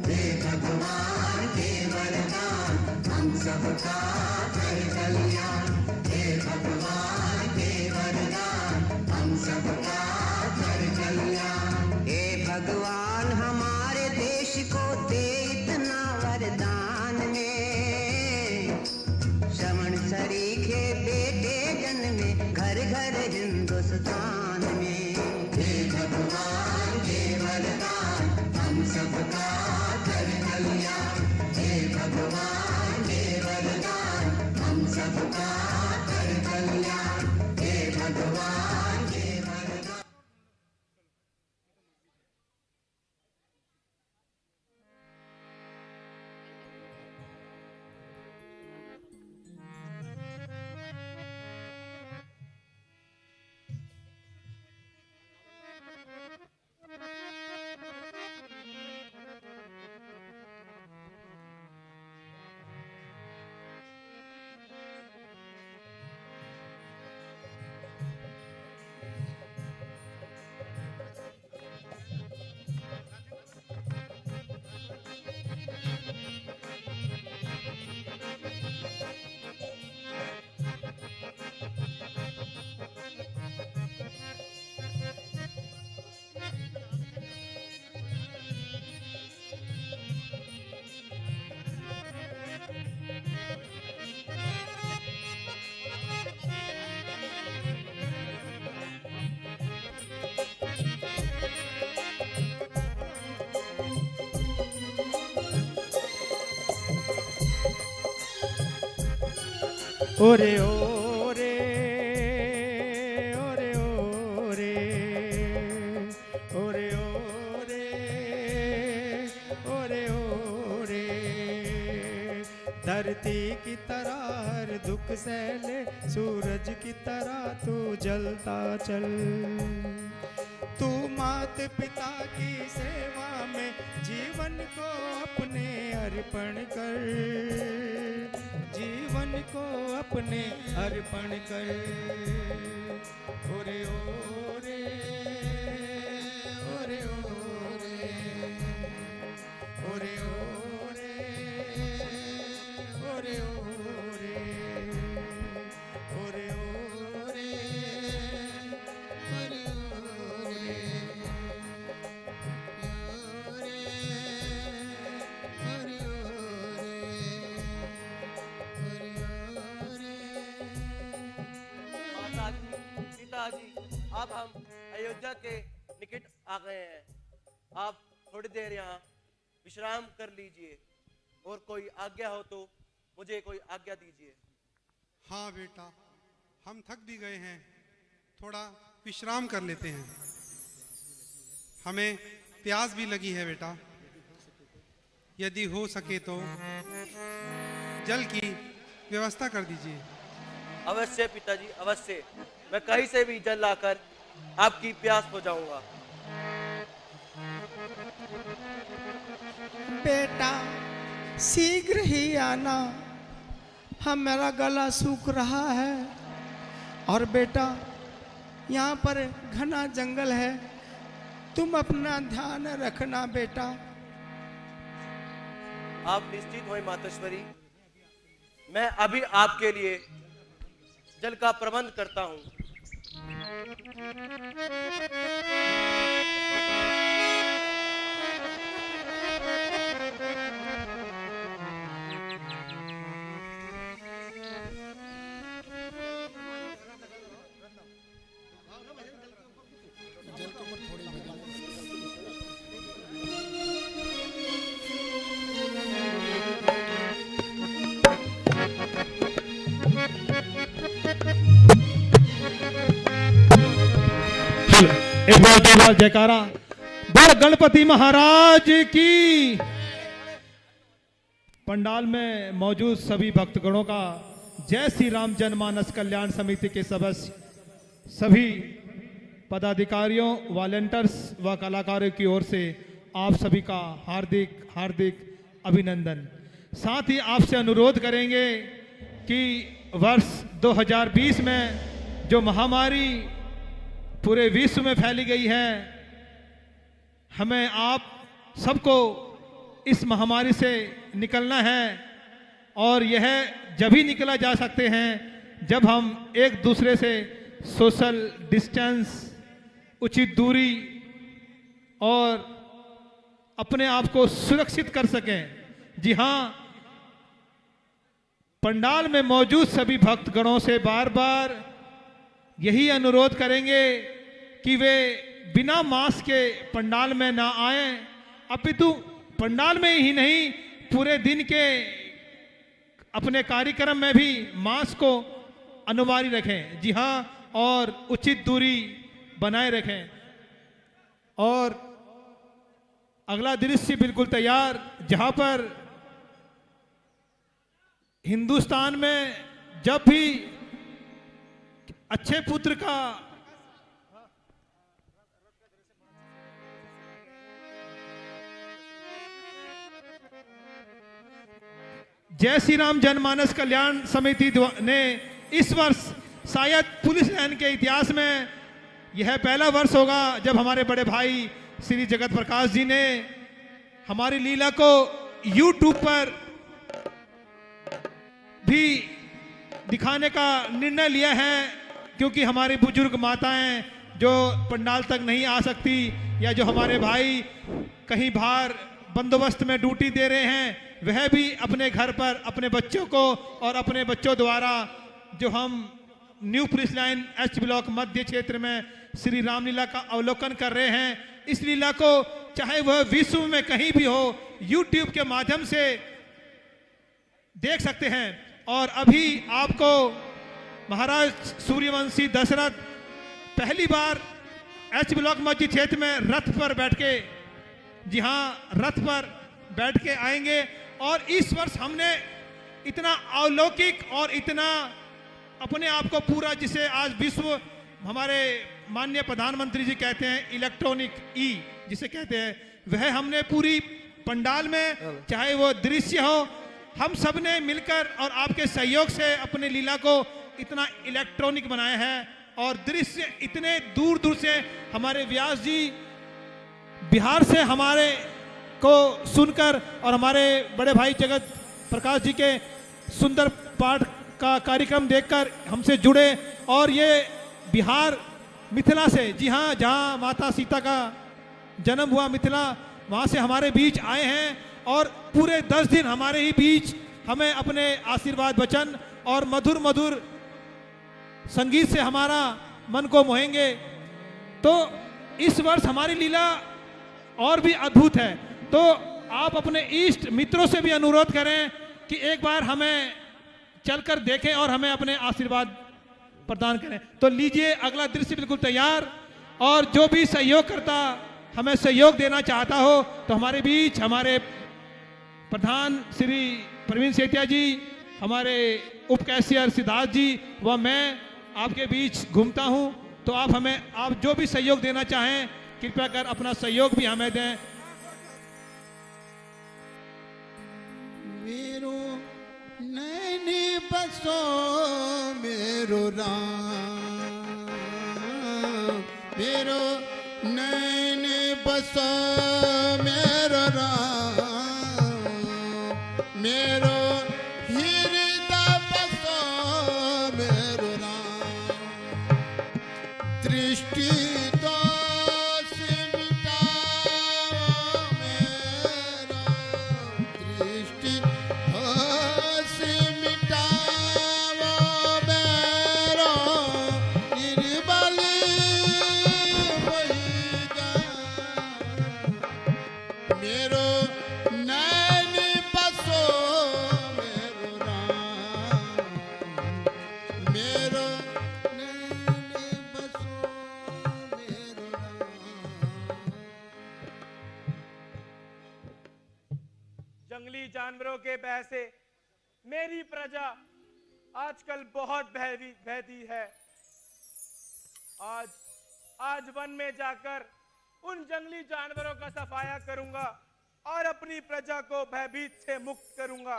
हे भगवान दे वरदान हम सबका कर कल्याण, हे भगवान दे वरदान हम सबका कर कल्याण। हे भगवान हमारे देश को दे इतना वरदान में, श्रवण सरीखे बेटे जन्मे घर घर हिंदुस्तान में। हे भगवान दे वरदान हम सबका कर कल्याण, हे भगवान दे वरदान हम सबका कर कल्याण, हे भगवान दे वरदान। ओरे ओरे ओरे ओरे ओरे ओरे ओरे ओरे, धरती की तरह हर दुख सहले, सूरज की तरह तू जलता चल। तू माता पिता की सेवा में जीवन को अपने अर्पण कर, जीवन को अपने अर्पण कर। ओरे ओरे ओरे ओरे ओरे ओरे ओरे ओरे ओरे ओरे ओरे पिताजी अब हम अयोध्या के निकट आ गए हैं, आप थोड़ी देर यहाँ विश्राम कर लीजिए और कोई आज्ञा हो तो मुझे कोई आज्ञा दीजिए। हाँ बेटा, हम थक भी गए हैं, थोड़ा विश्राम कर लेते हैं। हमें प्यास भी लगी है बेटा। यदि हो सके तो जल की व्यवस्था कर दीजिए। अवश्य पिताजी, अवश्य। मैं कहीं से भी जल लाकर आपकी प्यास बुझाऊंगा। बेटा शीघ्र ही आना, हमारा गला सूख रहा है। और बेटा यहाँ पर घना जंगल है, तुम अपना ध्यान रखना बेटा। आप निश्चित होए मातोश्वरी, मैं अभी आपके लिए जल का प्रबंध करता हूँ। एक बार दो बार जयकारा बोल गणपति महाराज की। पंडाल में मौजूद सभी भक्तगणों का जय श्री राम जनमानस कल्याण समिति के सदस्य, सभी पदाधिकारियों, वॉलंटियर्स व कलाकारों की ओर से आप सभी का हार्दिक हार्दिक अभिनंदन। साथ ही आपसे अनुरोध करेंगे कि वर्ष 2020 में जो महामारी पूरे विश्व में फैली गई है, हमें आप सबको इस महामारी से निकलना है। और यह जब ही निकला जा सकते हैं जब हम एक दूसरे से सोशल डिस्टेंस, उचित दूरी और अपने आप को सुरक्षित कर सकें। जी हाँ, पंडाल में मौजूद सभी भक्तगणों से बार बार यही अनुरोध करेंगे कि वे बिना मास्क के पंडाल में ना आएं, अपितु पंडाल में ही नहीं पूरे दिन के अपने कार्यक्रम में भी मास्क को अनिवार्य रखें। जी हाँ, और उचित दूरी बनाए रखें। और अगला दृश्य बिल्कुल तैयार, जहां पर हिंदुस्तान में जब भी अच्छे पुत्र का जय श्री राम जनमानस कल्याण समिति ने इस वर्ष शायद पुलिस लाइन के इतिहास में यह पहला वर्ष होगा जब हमारे बड़े भाई श्री जगत प्रकाश जी ने हमारी लीला को YouTube पर भी दिखाने का निर्णय लिया है, क्योंकि हमारे बुजुर्ग माताएं जो पंडाल तक नहीं आ सकती, या जो हमारे भाई कहीं बाहर बंदोबस्त में ड्यूटी दे रहे हैं, वह भी अपने घर पर अपने बच्चों को और अपने बच्चों द्वारा जो हम new police line H block मध्य क्षेत्र में श्री रामलीला का अवलोकन कर रहे हैं। इस लीला को चाहे वह विश्व में कहीं भी हो YouTube के माध्यम से देख सकते हैं। और अभी आपको महाराज सूर्यवंशी दशरथ पहली बार एच ब्लॉक मध्य क्षेत्र में रथ पर बैठ के, जी हाँ, रथ पर बैठ के आएंगे। और इस वर्ष हमने इतना अलौकिक और इतना अपने आप को पूरा, जिसे आज विश्व हमारे माननीय प्रधानमंत्री जी कहते हैं इलेक्ट्रॉनिक जिसे कहते हैं, वह हमने पूरी पंडाल में, चाहे वो दृश्य हो, हम सब ने मिलकर और आपके सहयोग से अपने लीला को इतना इलेक्ट्रॉनिक बनाया है। और दृश्य इतने दूर दूर से हमारे व्यास जी बिहार से हमारे को सुनकर और हमारे बड़े भाई जगत प्रकाश जी के सुंदर पाठ का कार्यक्रम देखकर हमसे जुड़े। और ये बिहार मिथिला से, जी हाँ, जहाँ माता सीता का जन्म हुआ मिथिला, वहाँ से हमारे बीच आए हैं। और पूरे 10 दिन हमारे ही बीच हमें अपने आशीर्वाद वचन और मधुर मधुर संगीत से हमारा मन को मोहेंगे। तो इस वर्ष हमारी लीला और भी अद्भुत है। तो आप अपने इष्ट मित्रों से भी अनुरोध करें कि एक बार हमें चलकर देखें और हमें अपने आशीर्वाद प्रदान करें। तो लीजिए, अगला दृश्य बिल्कुल तैयार। और जो भी सहयोग करता हमें सहयोग देना चाहता हो तो हमारे बीच हमारे प्रधान श्री प्रवीण सेठिया जी, हमारे उप कैशियर सिद्धार्थ जी व मैं आपके बीच घूमता हूं। तो आप जो भी सहयोग देना चाहें कृपया कर अपना सहयोग भी हमें दें। मेरो नैनी बसो मेरो राम, मेरो नैनी बसो मेरो राम, मेरो हृदय बसो मेरो राम, दृष्टि दोष मिटाओ मेरा, दृष्टि दोष मिटाओ मेरा, निर्बली होई जा, मेरो नैनी बसो मेरो राम, मेरो नैनी बसो मेरो राम। जंगली जानवरों के भय से मेरी प्रजा आजकल बहुत भयभीत है। आज वन में जाकर उन जंगली जानवरों का सफाया करूंगा और अपनी प्रजा को भयभीत से मुक्त करूंगा।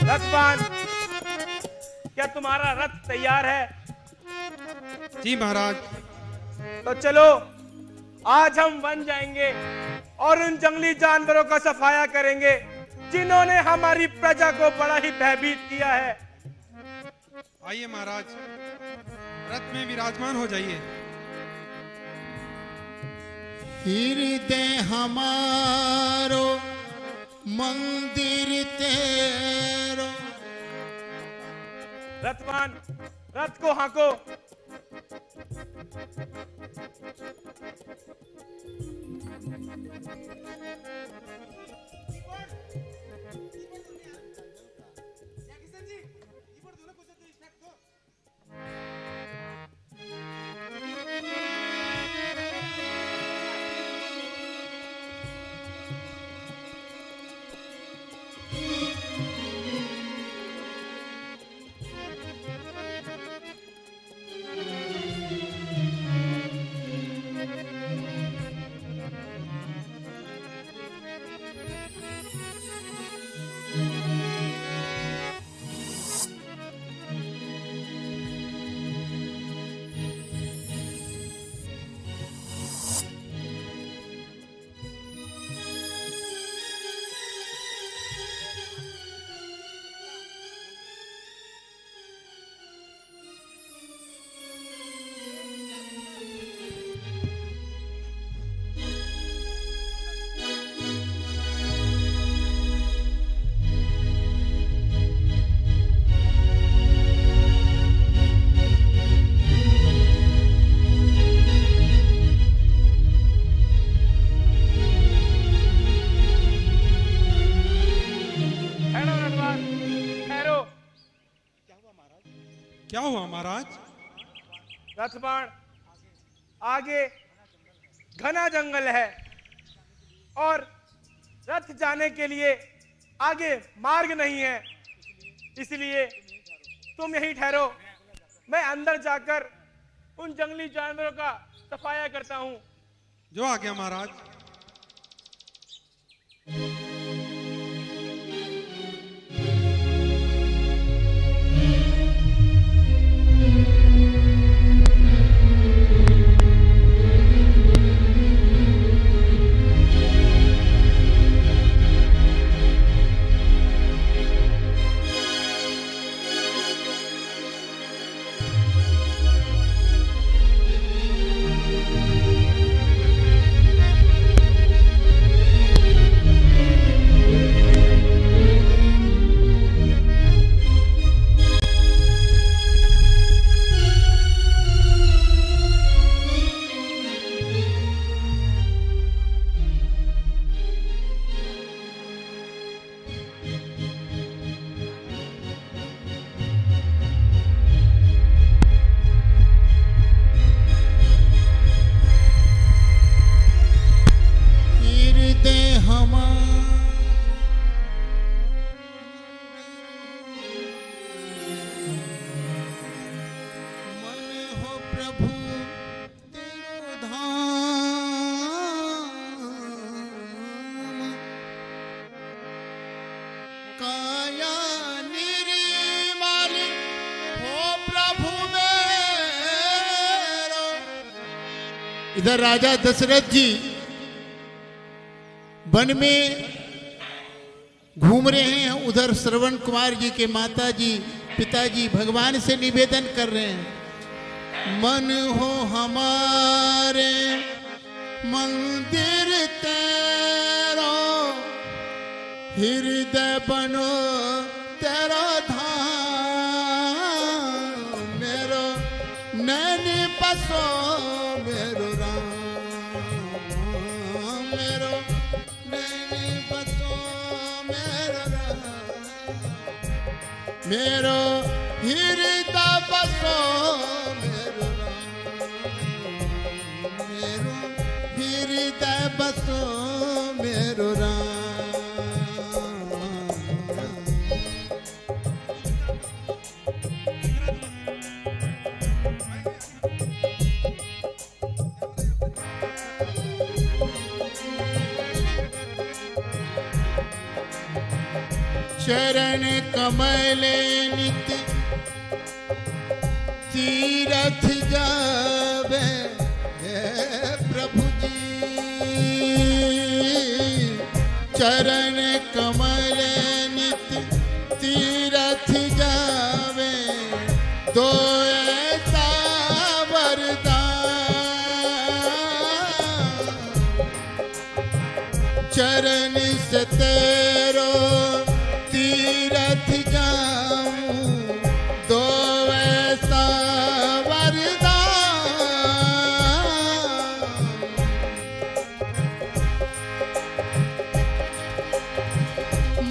रथवान, क्या तुम्हारा रथ तैयार है? जी महाराज। तो चलो आज हम वन जाएंगे और उन जंगली जानवरों का सफाया करेंगे जिन्होंने हमारी प्रजा को बड़ा ही भयभीत किया है। आइए महाराज, रथ में विराजमान हो जाइए। हृदय हमारो मंदिर तेरो। रथवान, रथ को हांको। क्या हुआ महाराज? रथवान, आगे घना जंगल है और रथ जाने के लिए आगे मार्ग नहीं है, इसलिए तुम यहीं ठहरो। मैं अंदर जाकर उन जंगली जानवरों का सफाया करता हूं। जो आ गया महाराज। प्रभु तेरो धाम, काया निर्मल हो प्रभु मेरो। इधर राजा दशरथ जी वन में घूम रहे हैं, उधर श्रवण कुमार जी के माता जी पिताजी भगवान से निवेदन कर रहे हैं, मन हो हमारे मंदिर तेरो, हृदय बनो तेरा धाम, मेरो नैन बसो मेरो राम, मेरो नैन बसो मेरो राम, मेरो हृदय बसो मेरो राम, मेरो हृदय बसो मेरो राम। चरण कमल नित तीरथ जावे हे प्रभु जी, चरण कमल नित तीरथ जावे, दो ऐसा वरदान, चरण से तेरो तीरथ जाऊं, दो ऐसा वरदान,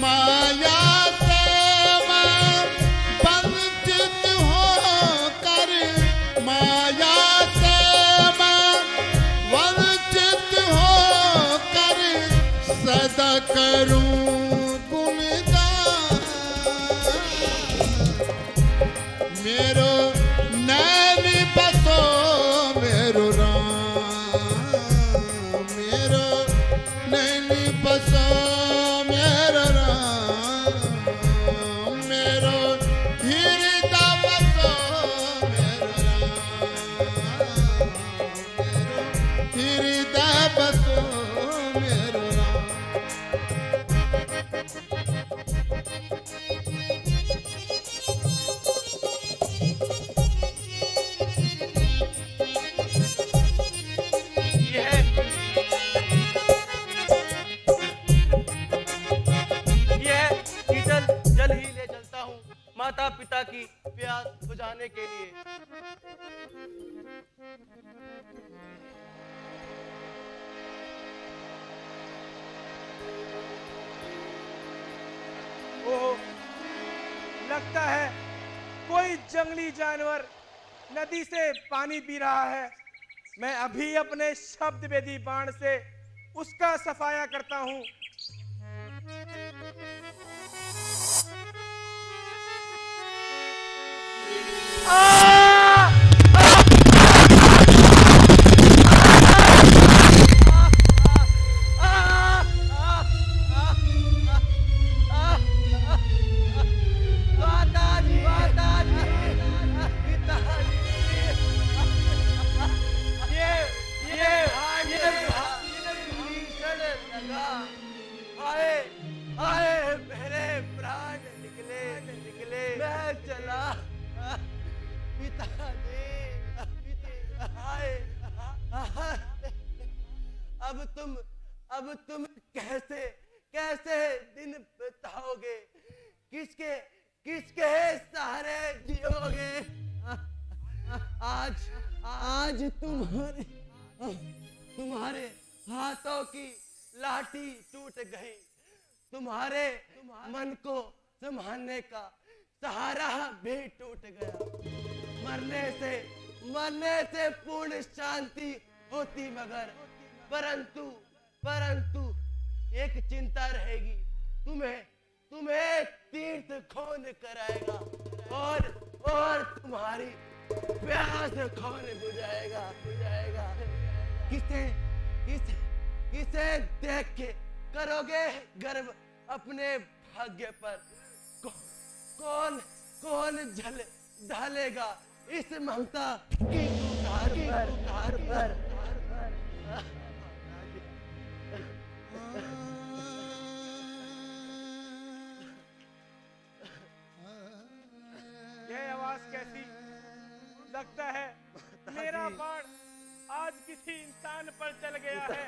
माया से मैं वंचित होकर, माया से मैं वंचित होकर सदा करूं मेरो नैन बसो मेरो राम, मेरो नैन बसो मेरो राम, मेरो हृदय बसो मेरो राम, मेरो हृदय बसो मेरो राम। माता पिता की प्यास बुझाने के लिए। ओह, लगता है कोई जंगली जानवर नदी से पानी पी रहा है। मैं अभी अपने शब्द वेदी बाण से उसका सफाया करता हूं। अब तुम कैसे कैसे दिन बिताओगे, किसके किसके सहारे जियोगे। आज तुम्हारे हाथों की लाठी टूट गई, तुम्हारे मन को संभालने का सहारा भी टूट गया। मरने से पूर्ण शांति होती, मगर परंतु एक चिंता रहेगी, तुम्हें तीर्थ कौन कराएगा और तुम्हारी प्यास कौन बुझाएगा बुझाएगा? किसे किसे किसे देख के करोगे गर्व अपने भाग्य पर? कौन कौन जल ढालेगा इस ममता की पुकार पर? ये आवाज कैसी? लगता है मेरा बाण आज किसी इंसान पर चल गया है।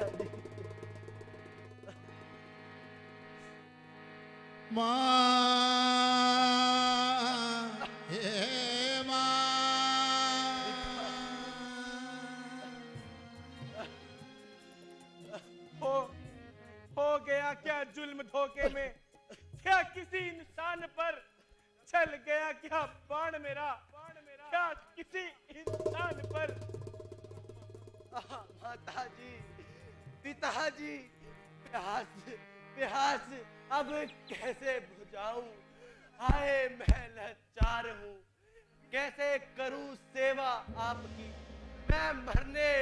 हो गया क्या जुल्म धोखे में? क्या किसी इंसान पर चल गया क्या बाण मेरा? क्या किसी इंसान पर? माताजी, पिताजी, प्यास प्यास अब कैसे बुझाऊं? हाय मैं लाचार हूँ, कैसे करूं सेवा आपकी? मैं मरने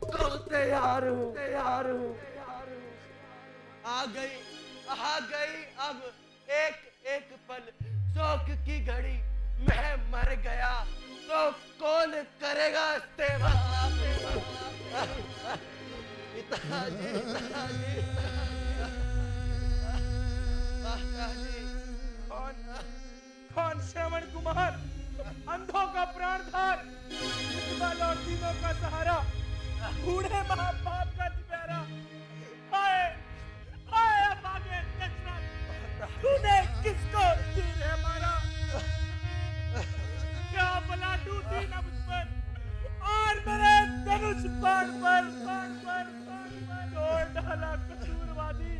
को तैयार हूँ। आ गई अब एक एक पल शोक की घड़ी। मैं मर गया तो कौन करेगा सेवा? पिताजी, कौन श्रवण कुमार, अंधों का प्राणधार, विधवा और दीनों का सहारा, बूढ़े माँ बाप का प्यारा। हाय हाय अभागे दशरथ, तूने किसको तीर है मारा? क्या भला टूटी न मुझ पर और मेरे धनुष बाण पर तोड़ डाला कसूरवादी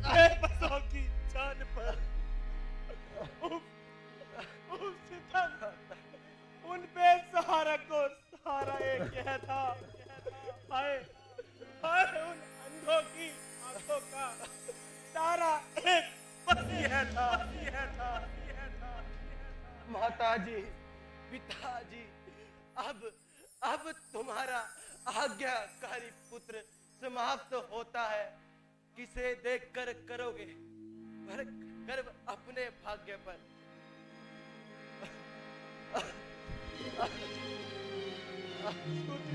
बेबसों की जान पर। सितम उन बेसहारा को सहारा एक यह था। हाय हाय उन अंधों की आंखों का तारा एक बस यह था। माताजी, पिताजी, अब तुम्हारा आज्ञाकारी पुत्र समाप्त होता है। किसे देखकर करोगे गर्व अपने भाग्य पर?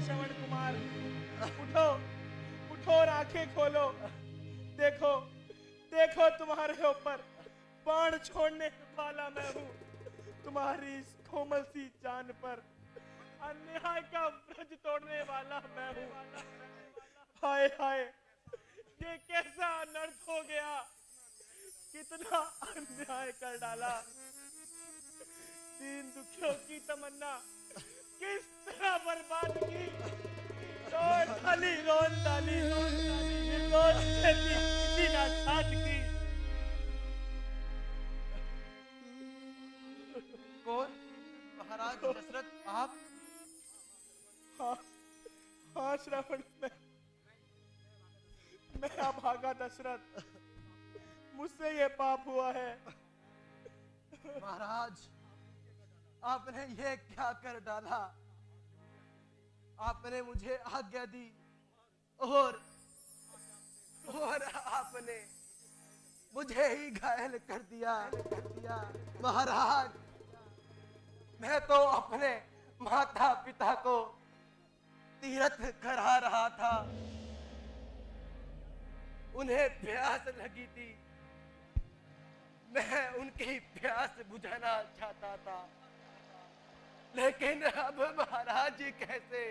श्रवण कुमार, उठो और आंखें खोलो। देखो तुम्हारे ऊपर बाण छोड़ने वाला मैं हूँ। तुम्हारी इस कोमल सी जान पर अन्याय का व्रज तोड़ने वाला मैं हूँ। हाय हाय, ये कैसा अनर्थ हो गया, कितना अन्याय कर डाला। दीन दुखियों की तमन्ना किस तरह बर्बाद की। रोन डाली निर्दोष खेती किसी ना छाट की। कौन? महाराज दशरथ आप? हाँ श्रवण, मैं अभागा दशरथ, मुझसे ये पाप हुआ है। महाराज, आपने ये क्या कर डाला? आपने मुझे आज्ञा दी और आपने मुझे ही घायल कर दिया। महाराज, मैं तो अपने माता पिता को तीर्थ करा रहा था। उन्हें प्यास लगी थी, मैं उनकी प्यास बुझाना चाहता था। लेकिन अब महाराज जी कैसे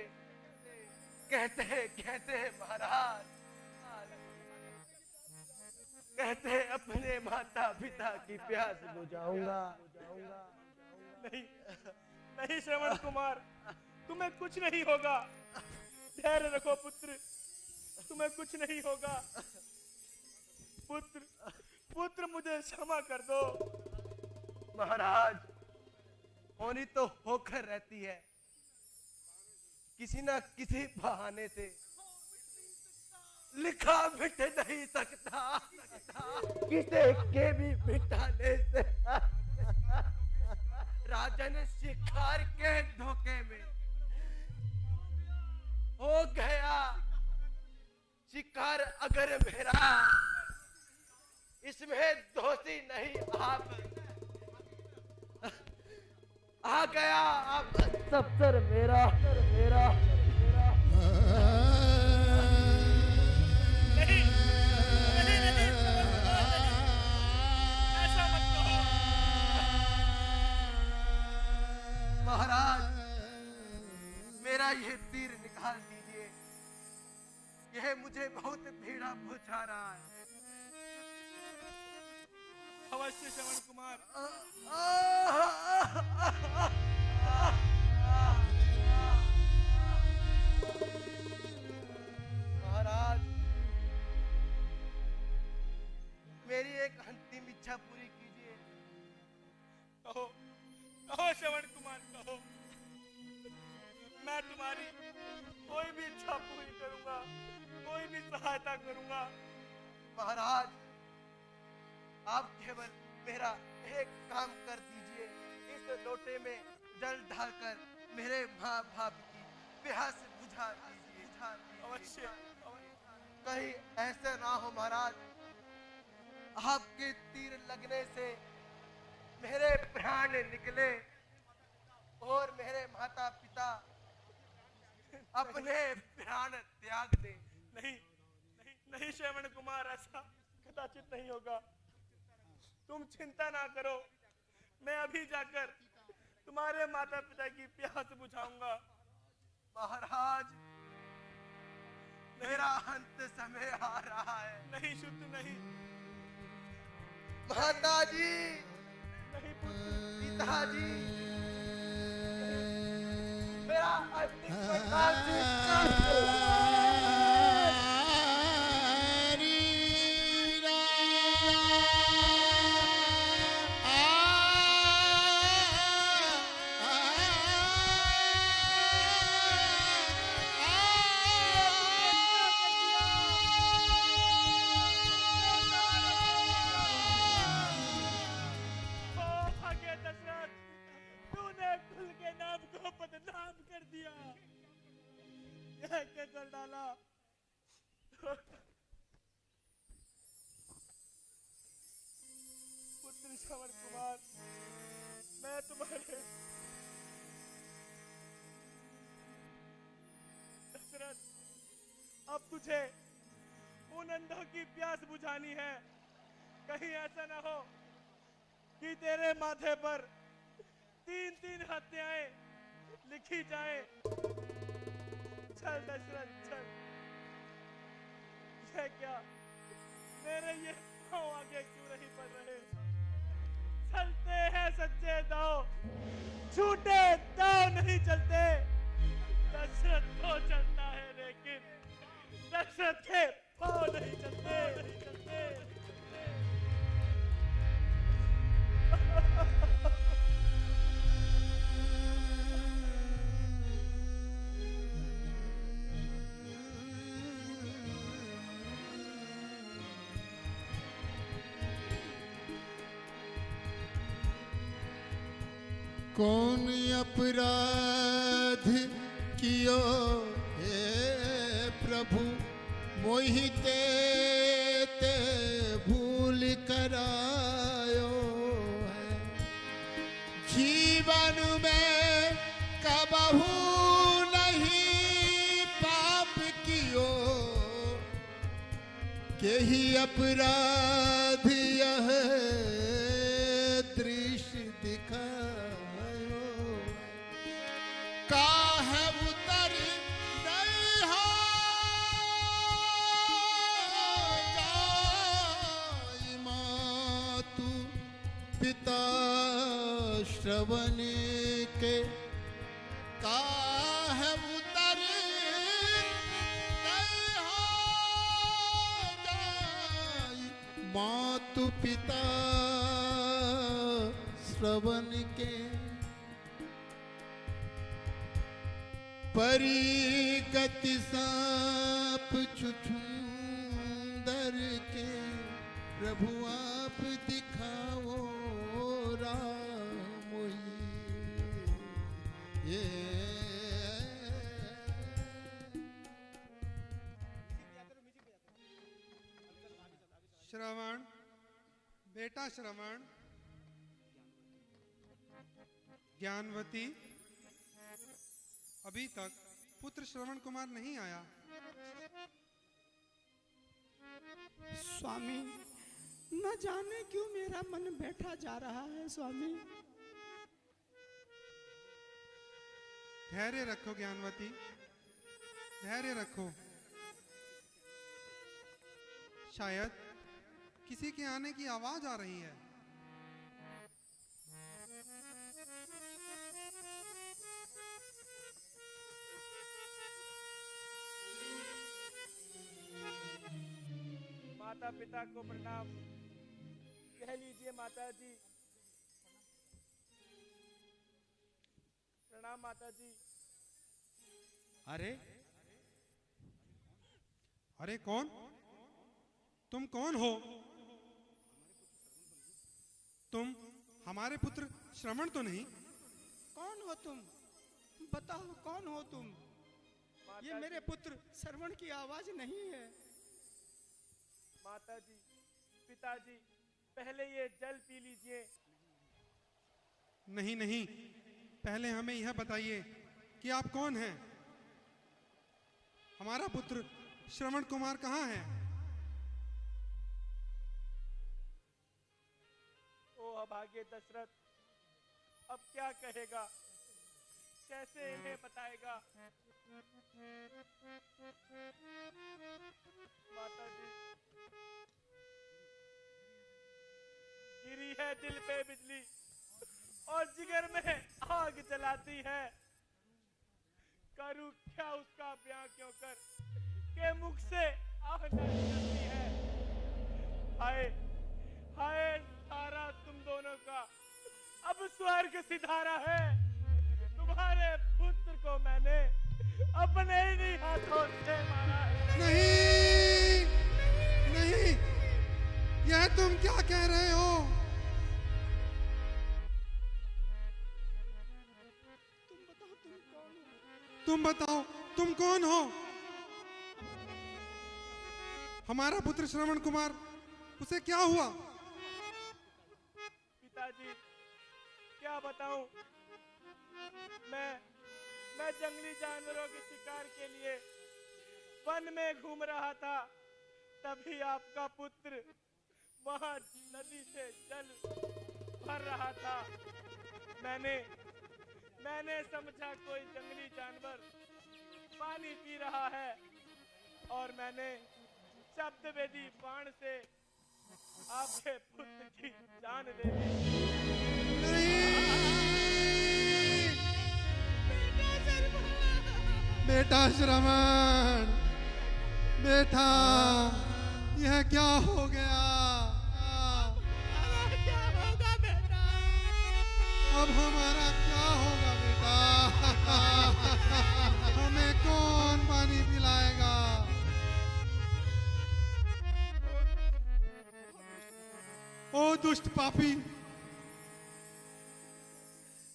महाराज कहते अपने माता पिता की प्यास बुझाऊंगा। नहीं श्रवण कुमार, तुम्हें कुछ नहीं होगा। धैर्य रखो पुत्र, तुम्हें कुछ नहीं होगा। पुत्र मुझे क्षमा कर दो। महाराज, होनी तो होकर रहती है, किसी न किसी बहाने से। लिखा मिट नहीं सकता, किसे के भी मिटाने से। राजन शिकार के धोखे में हो गया शिकार। अगर मेरा इसमें दोषी नहीं आप आ गया आप सब सर मेरा महाराज मेरा ये तीर निकाल दीजिए, यह मुझे बहुत पीड़ा पहुंचा रहा है। अवश्य श्रवण कुमार। महाराज मेरी एक अंतिम इच्छा पूरी कीजिए। कहो कहो श्रवण कुमार कहो, मैं तुम्हारी कोई भी इच्छा पूरी करूंगा, कोई भी सहायता करूंगा। महाराज आप केवल मेरा एक काम कर दीजिए, इस लोटे में जल डालकर मेरे माँ बाप की प्यास बुझा दीजिए। अवश्य कहीं ऐसा ना हो महाराज आपके तीर लगने से मेरे प्राण निकले और मेरे माता पिता अपने प्राण त्याग दे। नहीं नहीं नहीं श्रवण कुमार, ऐसा कदाचित नहीं होगा। तुम चिंता ना करो, मैं अभी जाकर तुम्हारे माता पिता की प्यास बुझाऊंगा। महाराज मेरा अंत समय आ रहा है। नहीं शुद्ध नहीं। माता जी नहीं पिताजी मेरा अंतिम संस्कार कर डाला। पुत्र श्रवण कुमार, मैं तुम्हारे दशरथ, अब तुझे उन अंधों की प्यास बुझानी है। कहीं ऐसा ना हो कि तेरे माथे पर 3-3 हत्याएं लिखी जाए। चल दशरथ चल। ये क्या, मेरे ये पांव आगे क्यों नहीं बढ़ रहे? चलते हैं सच्चे दाव, झूठे दाव नहीं चलते। दशरथ तो चलता है लेकिन दशरथ के पांव नहीं चलते। कौन अपराध कियो हे प्रभु, मोहिते ते भूल करायो है। जीवन में कबहू नहीं पाप कियो, के ही अपराध यह दृश्य दिखायो। काहे उतर नहीं हो जाई मातु पिता श्रवण के, काहे उतर नहीं हो जाई मातु पिता श्रवण के। परिगति सांप छुछुंदर के, प्रभु आप दिखाओ राम मोहि। श्रवण, बेटा श्रवण, ज्ञानवती, अभी तक पुत्र श्रवण कुमार नहीं आया। स्वामी, न जाने क्यों मेरा मन बैठा जा रहा है स्वामी। धैर्य रखो ज्ञानवती, धैर्य रखो। शायद किसी के आने की आवाज आ रही है। माता पिता को प्रणाम कह लीजिए। माता जी प्रणाम। माता जी। अरे अरे कौन? तुम कौन हो? तुम हमारे पुत्र श्रवण तो नहीं? कौन हो तुम? बताओ कौन हो तुम? ये मेरे पुत्र श्रवण की आवाज नहीं है। माता जी, पिताजी, पहले ये जल पी लीजिए। नहीं नहीं, पहले हमें यह बताइए कि आप कौन हैं? हमारा पुत्र श्रवण कुमार कहाँ है? ओ अभागे दशरथ, अब क्या कहेगा, कैसे इन्हें बताएगा? माता जी, गिरी है दिल पे बिजली और जिगर में आग जलाती है। करूं क्या उसका ब्याह क्यों कर के मुख से आग निकलती है। हाय हाय सारा तुम दोनों का अब स्वर्ग सिधारा है। तुम्हारे पुत्र को मैंने अपने ही हाथों से मारा है। नहीं नहीं, यह तुम क्या कह रहे हो? तुम बताओ तुम कौन हो? हमारा पुत्र श्रवण कुमार, उसे क्या हुआ? पिताजी, क्या बताऊं? मैं जंगली जानवरों के शिकार के लिए वन में घूम रहा था। तभी आपका पुत्र वहां नदी से जल भर रहा था। मैंने समझा कोई जंगली जानवर पानी पी रहा है और मैंने शब्द वेदी बाण से आपके पुत्र की जान दे दी। बेटा श्रवण, बेटा, यह क्या हो गया? क्या होगा बेटा? अब हमारा क्या होगा बेटा? हमें कौन पानी पिलाएगा? ओ दुष्ट पापी,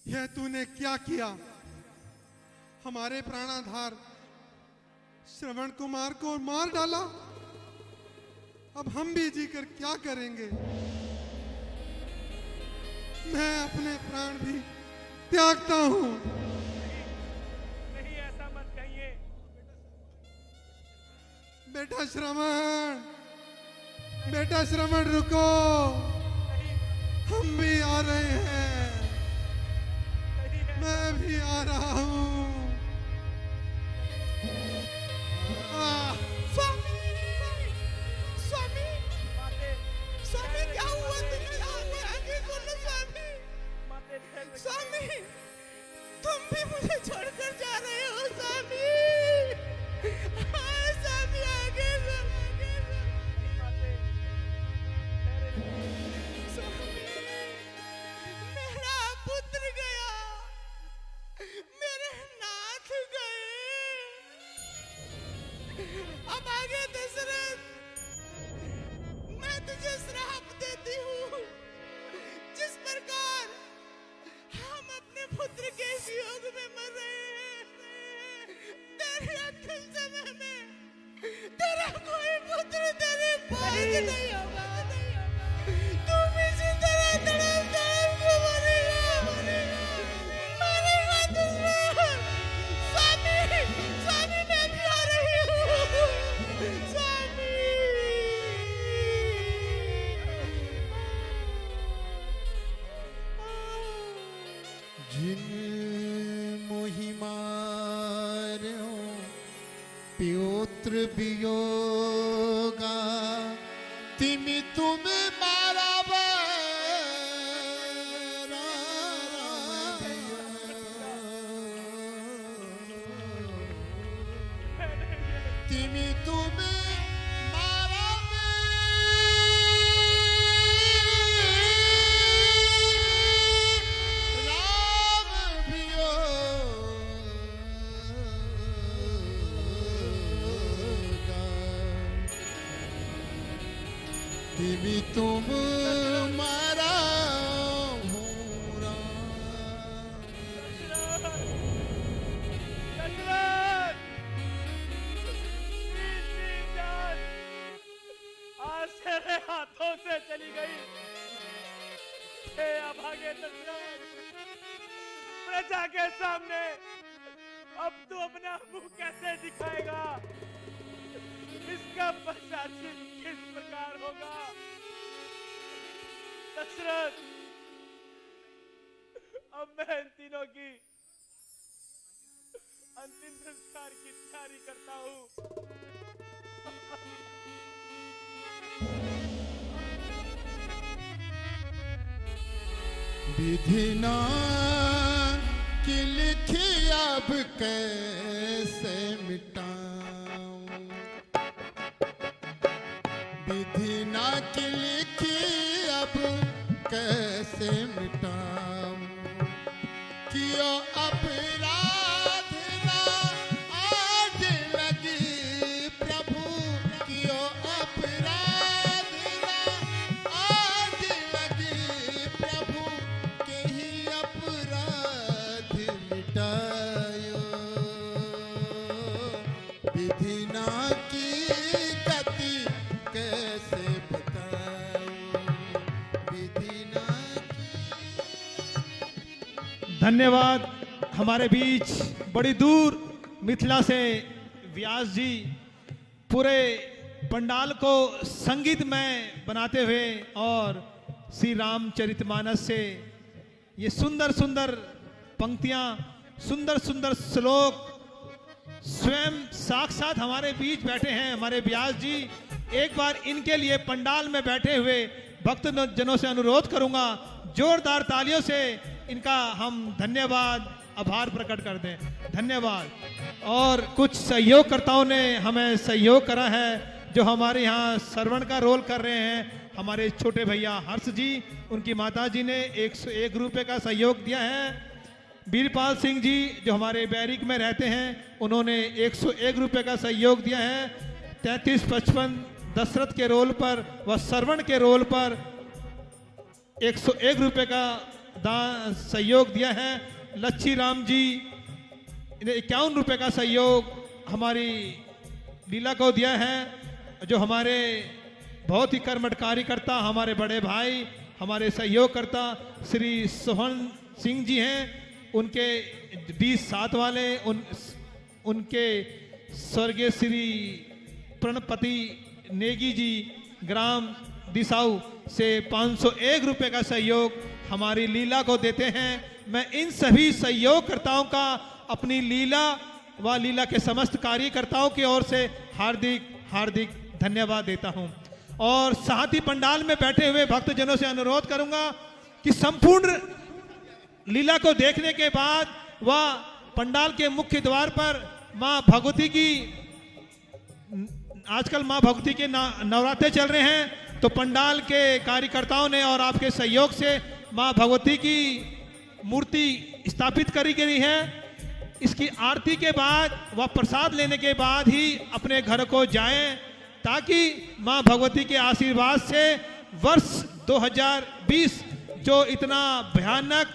यह तूने क्या किया? हमारे प्राणाधार श्रवण कुमार को मार डाला। अब हम भी जीकर क्या करेंगे? मैं अपने प्राण भी त्यागता हूं। नहीं, ऐसा मत कहिए। बेटा श्रवण, बेटा श्रवण, रुको, हम भी आ रहे हैं। मैं भी आ रहा हूं। स्वामी, स्वामी, स्वामी, क्या हुआ तुम्हें? आगे बोलो स्वामी। स्वामी, तुम भी मुझे छोड़कर जा रहे हो स्वामी? हाँ स्वामी, आगे स्वामी, मेरा पुत्र गया, मेरे नाथ गए। अब आगे दशरथ, मैं तुझे श्राप देती हूँ। जिस प्रकार हम अपने पुत्र पुत्र के वियोग में मर रहे हैं। तेरे अंतिम समय में तेरा कोई पुत्र तेरे पास नहीं होगा। तुम इसी तरह तड़प तड़प के मरेगा दुश्मन। स्वामी स्वामी मैं भी आ रही हूँ स्वामी। जिन मोहि मार्यो प्योत्र वियोगा तिमि तुम मारा तिमि तुम मारा तिमि तुम मारा आज तेरे हाथों से चली गई। हे अभागे दशरथ, प्रजा के सामने अब तू अपना मुंह कैसे दिखाएगा? इसका पश्चाताप किस प्रकार होगा? दशरथ, अब मैं इन तीनों की अंतिम संस्कार की तैयारी करता हूँ। विधि ना कि लिखी अब कैसे मिटाऊं, विधि ना कि लिखी अब कैसे मिटाऊं, कियो अपराध ना आज लगी प्रभु, कियो अपराध ना आज लगी प्रभु, के ही अपराध मिटायो, विधि ना की गति कैसे बताऊं, विधि ना धन्यवाद। हमारे बीच बड़ी दूर मिथिला से व्यास जी पूरे पंडाल को संगीतमय बनाते हुए और श्री रामचरितमानस से ये सुंदर सुंदर पंक्तियां, सुंदर सुंदर श्लोक स्वयं साक्षात हमारे बीच बैठे हैं हमारे व्यास जी। एक बार इनके लिए पंडाल में बैठे हुए भक्त जनों से अनुरोध करूंगा, जोरदार तालियों से इनका हम धन्यवाद आभार प्रकट कर दें। धन्यवाद। और कुछ सहयोगकर्ताओं ने हमें सहयोग करा है, जो हमारे यहाँ श्रवण का रोल कर रहे हैं। हमारे छोटे भैया हर्ष जी, उनकी माता जी ने 101 रुपये का सहयोग दिया है। वीरपाल सिंह जी जो हमारे बैरिक में रहते हैं, उन्होंने 101 रुपये का सहयोग दिया है। 3355 दशरथ के रोल पर व श्रवण के रोल पर 101 रुपये का दान सहयोग दिया है। लच्छी राम जी ने 51 रुपये का सहयोग हमारी लीला को दिया है। जो हमारे बहुत ही कर्मठ कार्यकर्ता, हमारे बड़े भाई, हमारे सहयोगकर्ता श्री सोहन सिंह जी हैं, उनके 20/7 वाले उनके स्वर्गीय श्री प्रणपति नेगी जी ग्राम दिसाऊ से 501 रुपये का सहयोग हमारी लीला को देते हैं। मैं इन सभी सहयोगकर्ताओं का अपनी लीला व लीला के समस्त कार्यकर्ताओं की ओर से हार्दिक हार्दिक धन्यवाद देता हूं। और साथ ही पंडाल में बैठे हुए भक्तजनों से अनुरोध करूंगा कि संपूर्ण लीला को देखने के बाद वह पंडाल के मुख्य द्वार पर मां भगवती की, आजकल मां भगवती के नवरात्रे चल रहे हैं, तो पंडाल के कार्यकर्ताओं ने और आपके सहयोग से मां भगवती की मूर्ति स्थापित करी गई है। इसकी आरती के बाद व प्रसाद लेने के बाद ही अपने घर को जाएं, ताकि मां भगवती के आशीर्वाद से वर्ष 2020 जो इतना भयानक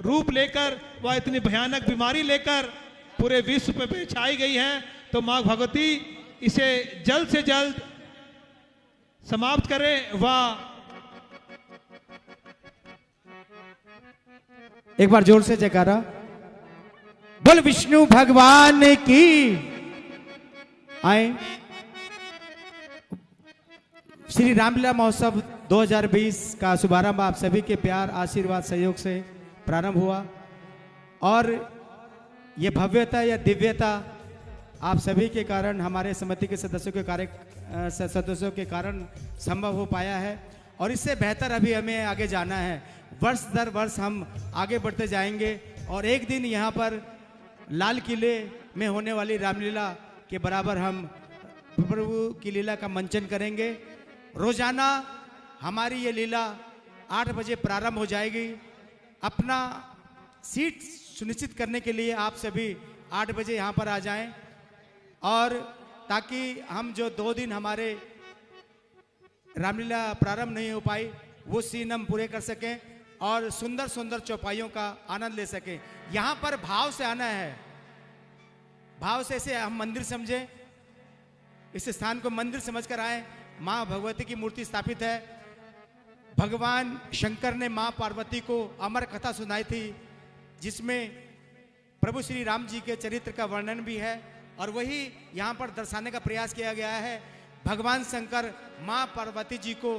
रूप लेकर, वह इतनी भयानक बीमारी लेकर पूरे विश्व पे छाई गई है, तो माँ भगवती इसे जल्द से जल्द समाप्त करे। वह एक बार जोर से जयकारा। बोल विष्णु भगवान की। आए श्री रामलीला महोत्सव 2020 का शुभारंभ आप सभी के प्यार, आशीर्वाद, सहयोग से प्रारंभ हुआ और ये भव्यता या दिव्यता आप सभी के कारण, हमारे समिति के सदस्यों के कारण संभव हो पाया है। और इससे बेहतर अभी हमें आगे जाना है। वर्ष दर वर्ष हम आगे बढ़ते जाएंगे और एक दिन यहाँ पर लाल किले में होने वाली रामलीला के बराबर हम प्रभु की लीला का मंचन करेंगे। रोजाना हमारी ये लीला 8 बजे प्रारंभ हो जाएगी। अपना सीट सुनिश्चित करने के लिए आप सभी 8 बजे यहाँ पर आ जाएं और ताकि हम जो 2 दिन हमारे रामलीला प्रारंभ नहीं हो पाई वो सीन हम पूरे कर सकें और सुंदर सुंदर चौपाइयों का आनंद ले सकें। यहाँ पर भाव से आना है, भाव से ऐसे हम मंदिर समझें, इस स्थान को मंदिर समझकर आए। माँ भगवती की मूर्ति स्थापित है। भगवान शंकर ने माँ पार्वती को अमर कथा सुनाई थी जिसमें प्रभु श्री राम जी के चरित्र का वर्णन भी है और वही यहाँ पर दर्शाने का प्रयास किया गया है। भगवान शंकर माँ पार्वती जी को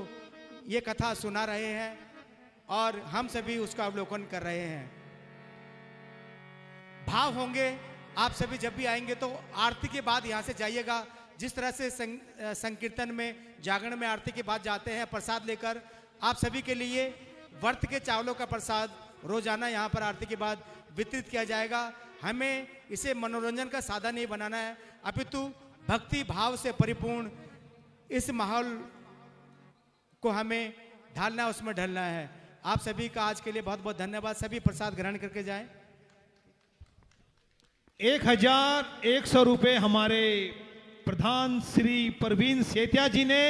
ये कथा सुना रहे हैं और हम सभी उसका अवलोकन कर रहे हैं। भाव होंगे आप सभी जब भी आएंगे तो आरती के बाद यहाँ से जाइएगा। जिस तरह से संकीर्तन में, जागरण में आरती के बाद जाते हैं प्रसाद लेकर, आप सभी के लिए व्रत के चावलों का प्रसाद रोजाना यहाँ पर आरती के बाद वितरित किया जाएगा। हमें इसे मनोरंजन का साधन नहीं बनाना है, अपितु भक्ति भाव से परिपूर्ण इस माहौल को हमें ढालना, उसमें ढलना है। आप सभी का आज के लिए बहुत बहुत धन्यवाद। सभी प्रसाद ग्रहण करके जाएं। 1100 रुपए हमारे प्रधान श्री प्रवीण सेतिया जी ने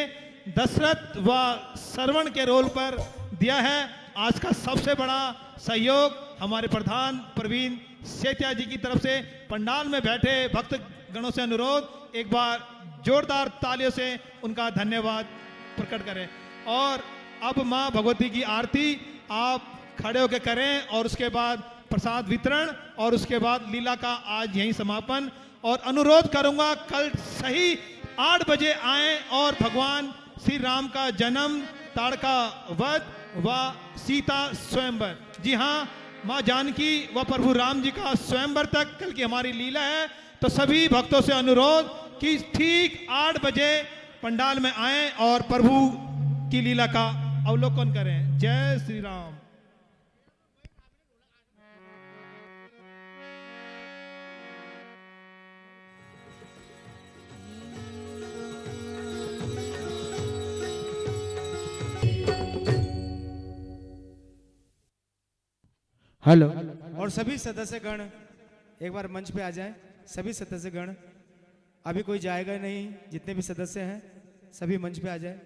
दशरथ व श्रवण के रोल पर दिया है। आज का सबसे बड़ा सहयोग हमारे प्रधान प्रवीण सेतिया जी की तरफ से। पंडाल में बैठे भक्त गणों से अनुरोध, एक बार जोरदार तालियों से उनका धन्यवाद प्रकट करें। और अब माँ भगवती की आरती आप खड़े होकर करें और उसके बाद प्रसाद वितरण और उसके बाद लीला का आज यहीं समापन। और अनुरोध करूंगा कल सही 8 बजे आएं और भगवान श्री राम का जन्म, ताड़का वध व सीता स्वयंवर, जी हाँ, माँ जानकी व प्रभु राम जी का स्वयंवर तक कल की हमारी लीला है। तो सभी भक्तों से अनुरोध कि ठीक 8 बजे पंडाल में आएं और प्रभु की लीला का अवलोकन करें। जय श्री राम। हेलो। और सभी सदस्यगण एक बार मंच पे आ जाएं। सभी सदस्यगण, अभी कोई जाएगा नहीं, जितने भी सदस्य हैं सभी मंच पे आ जाएं।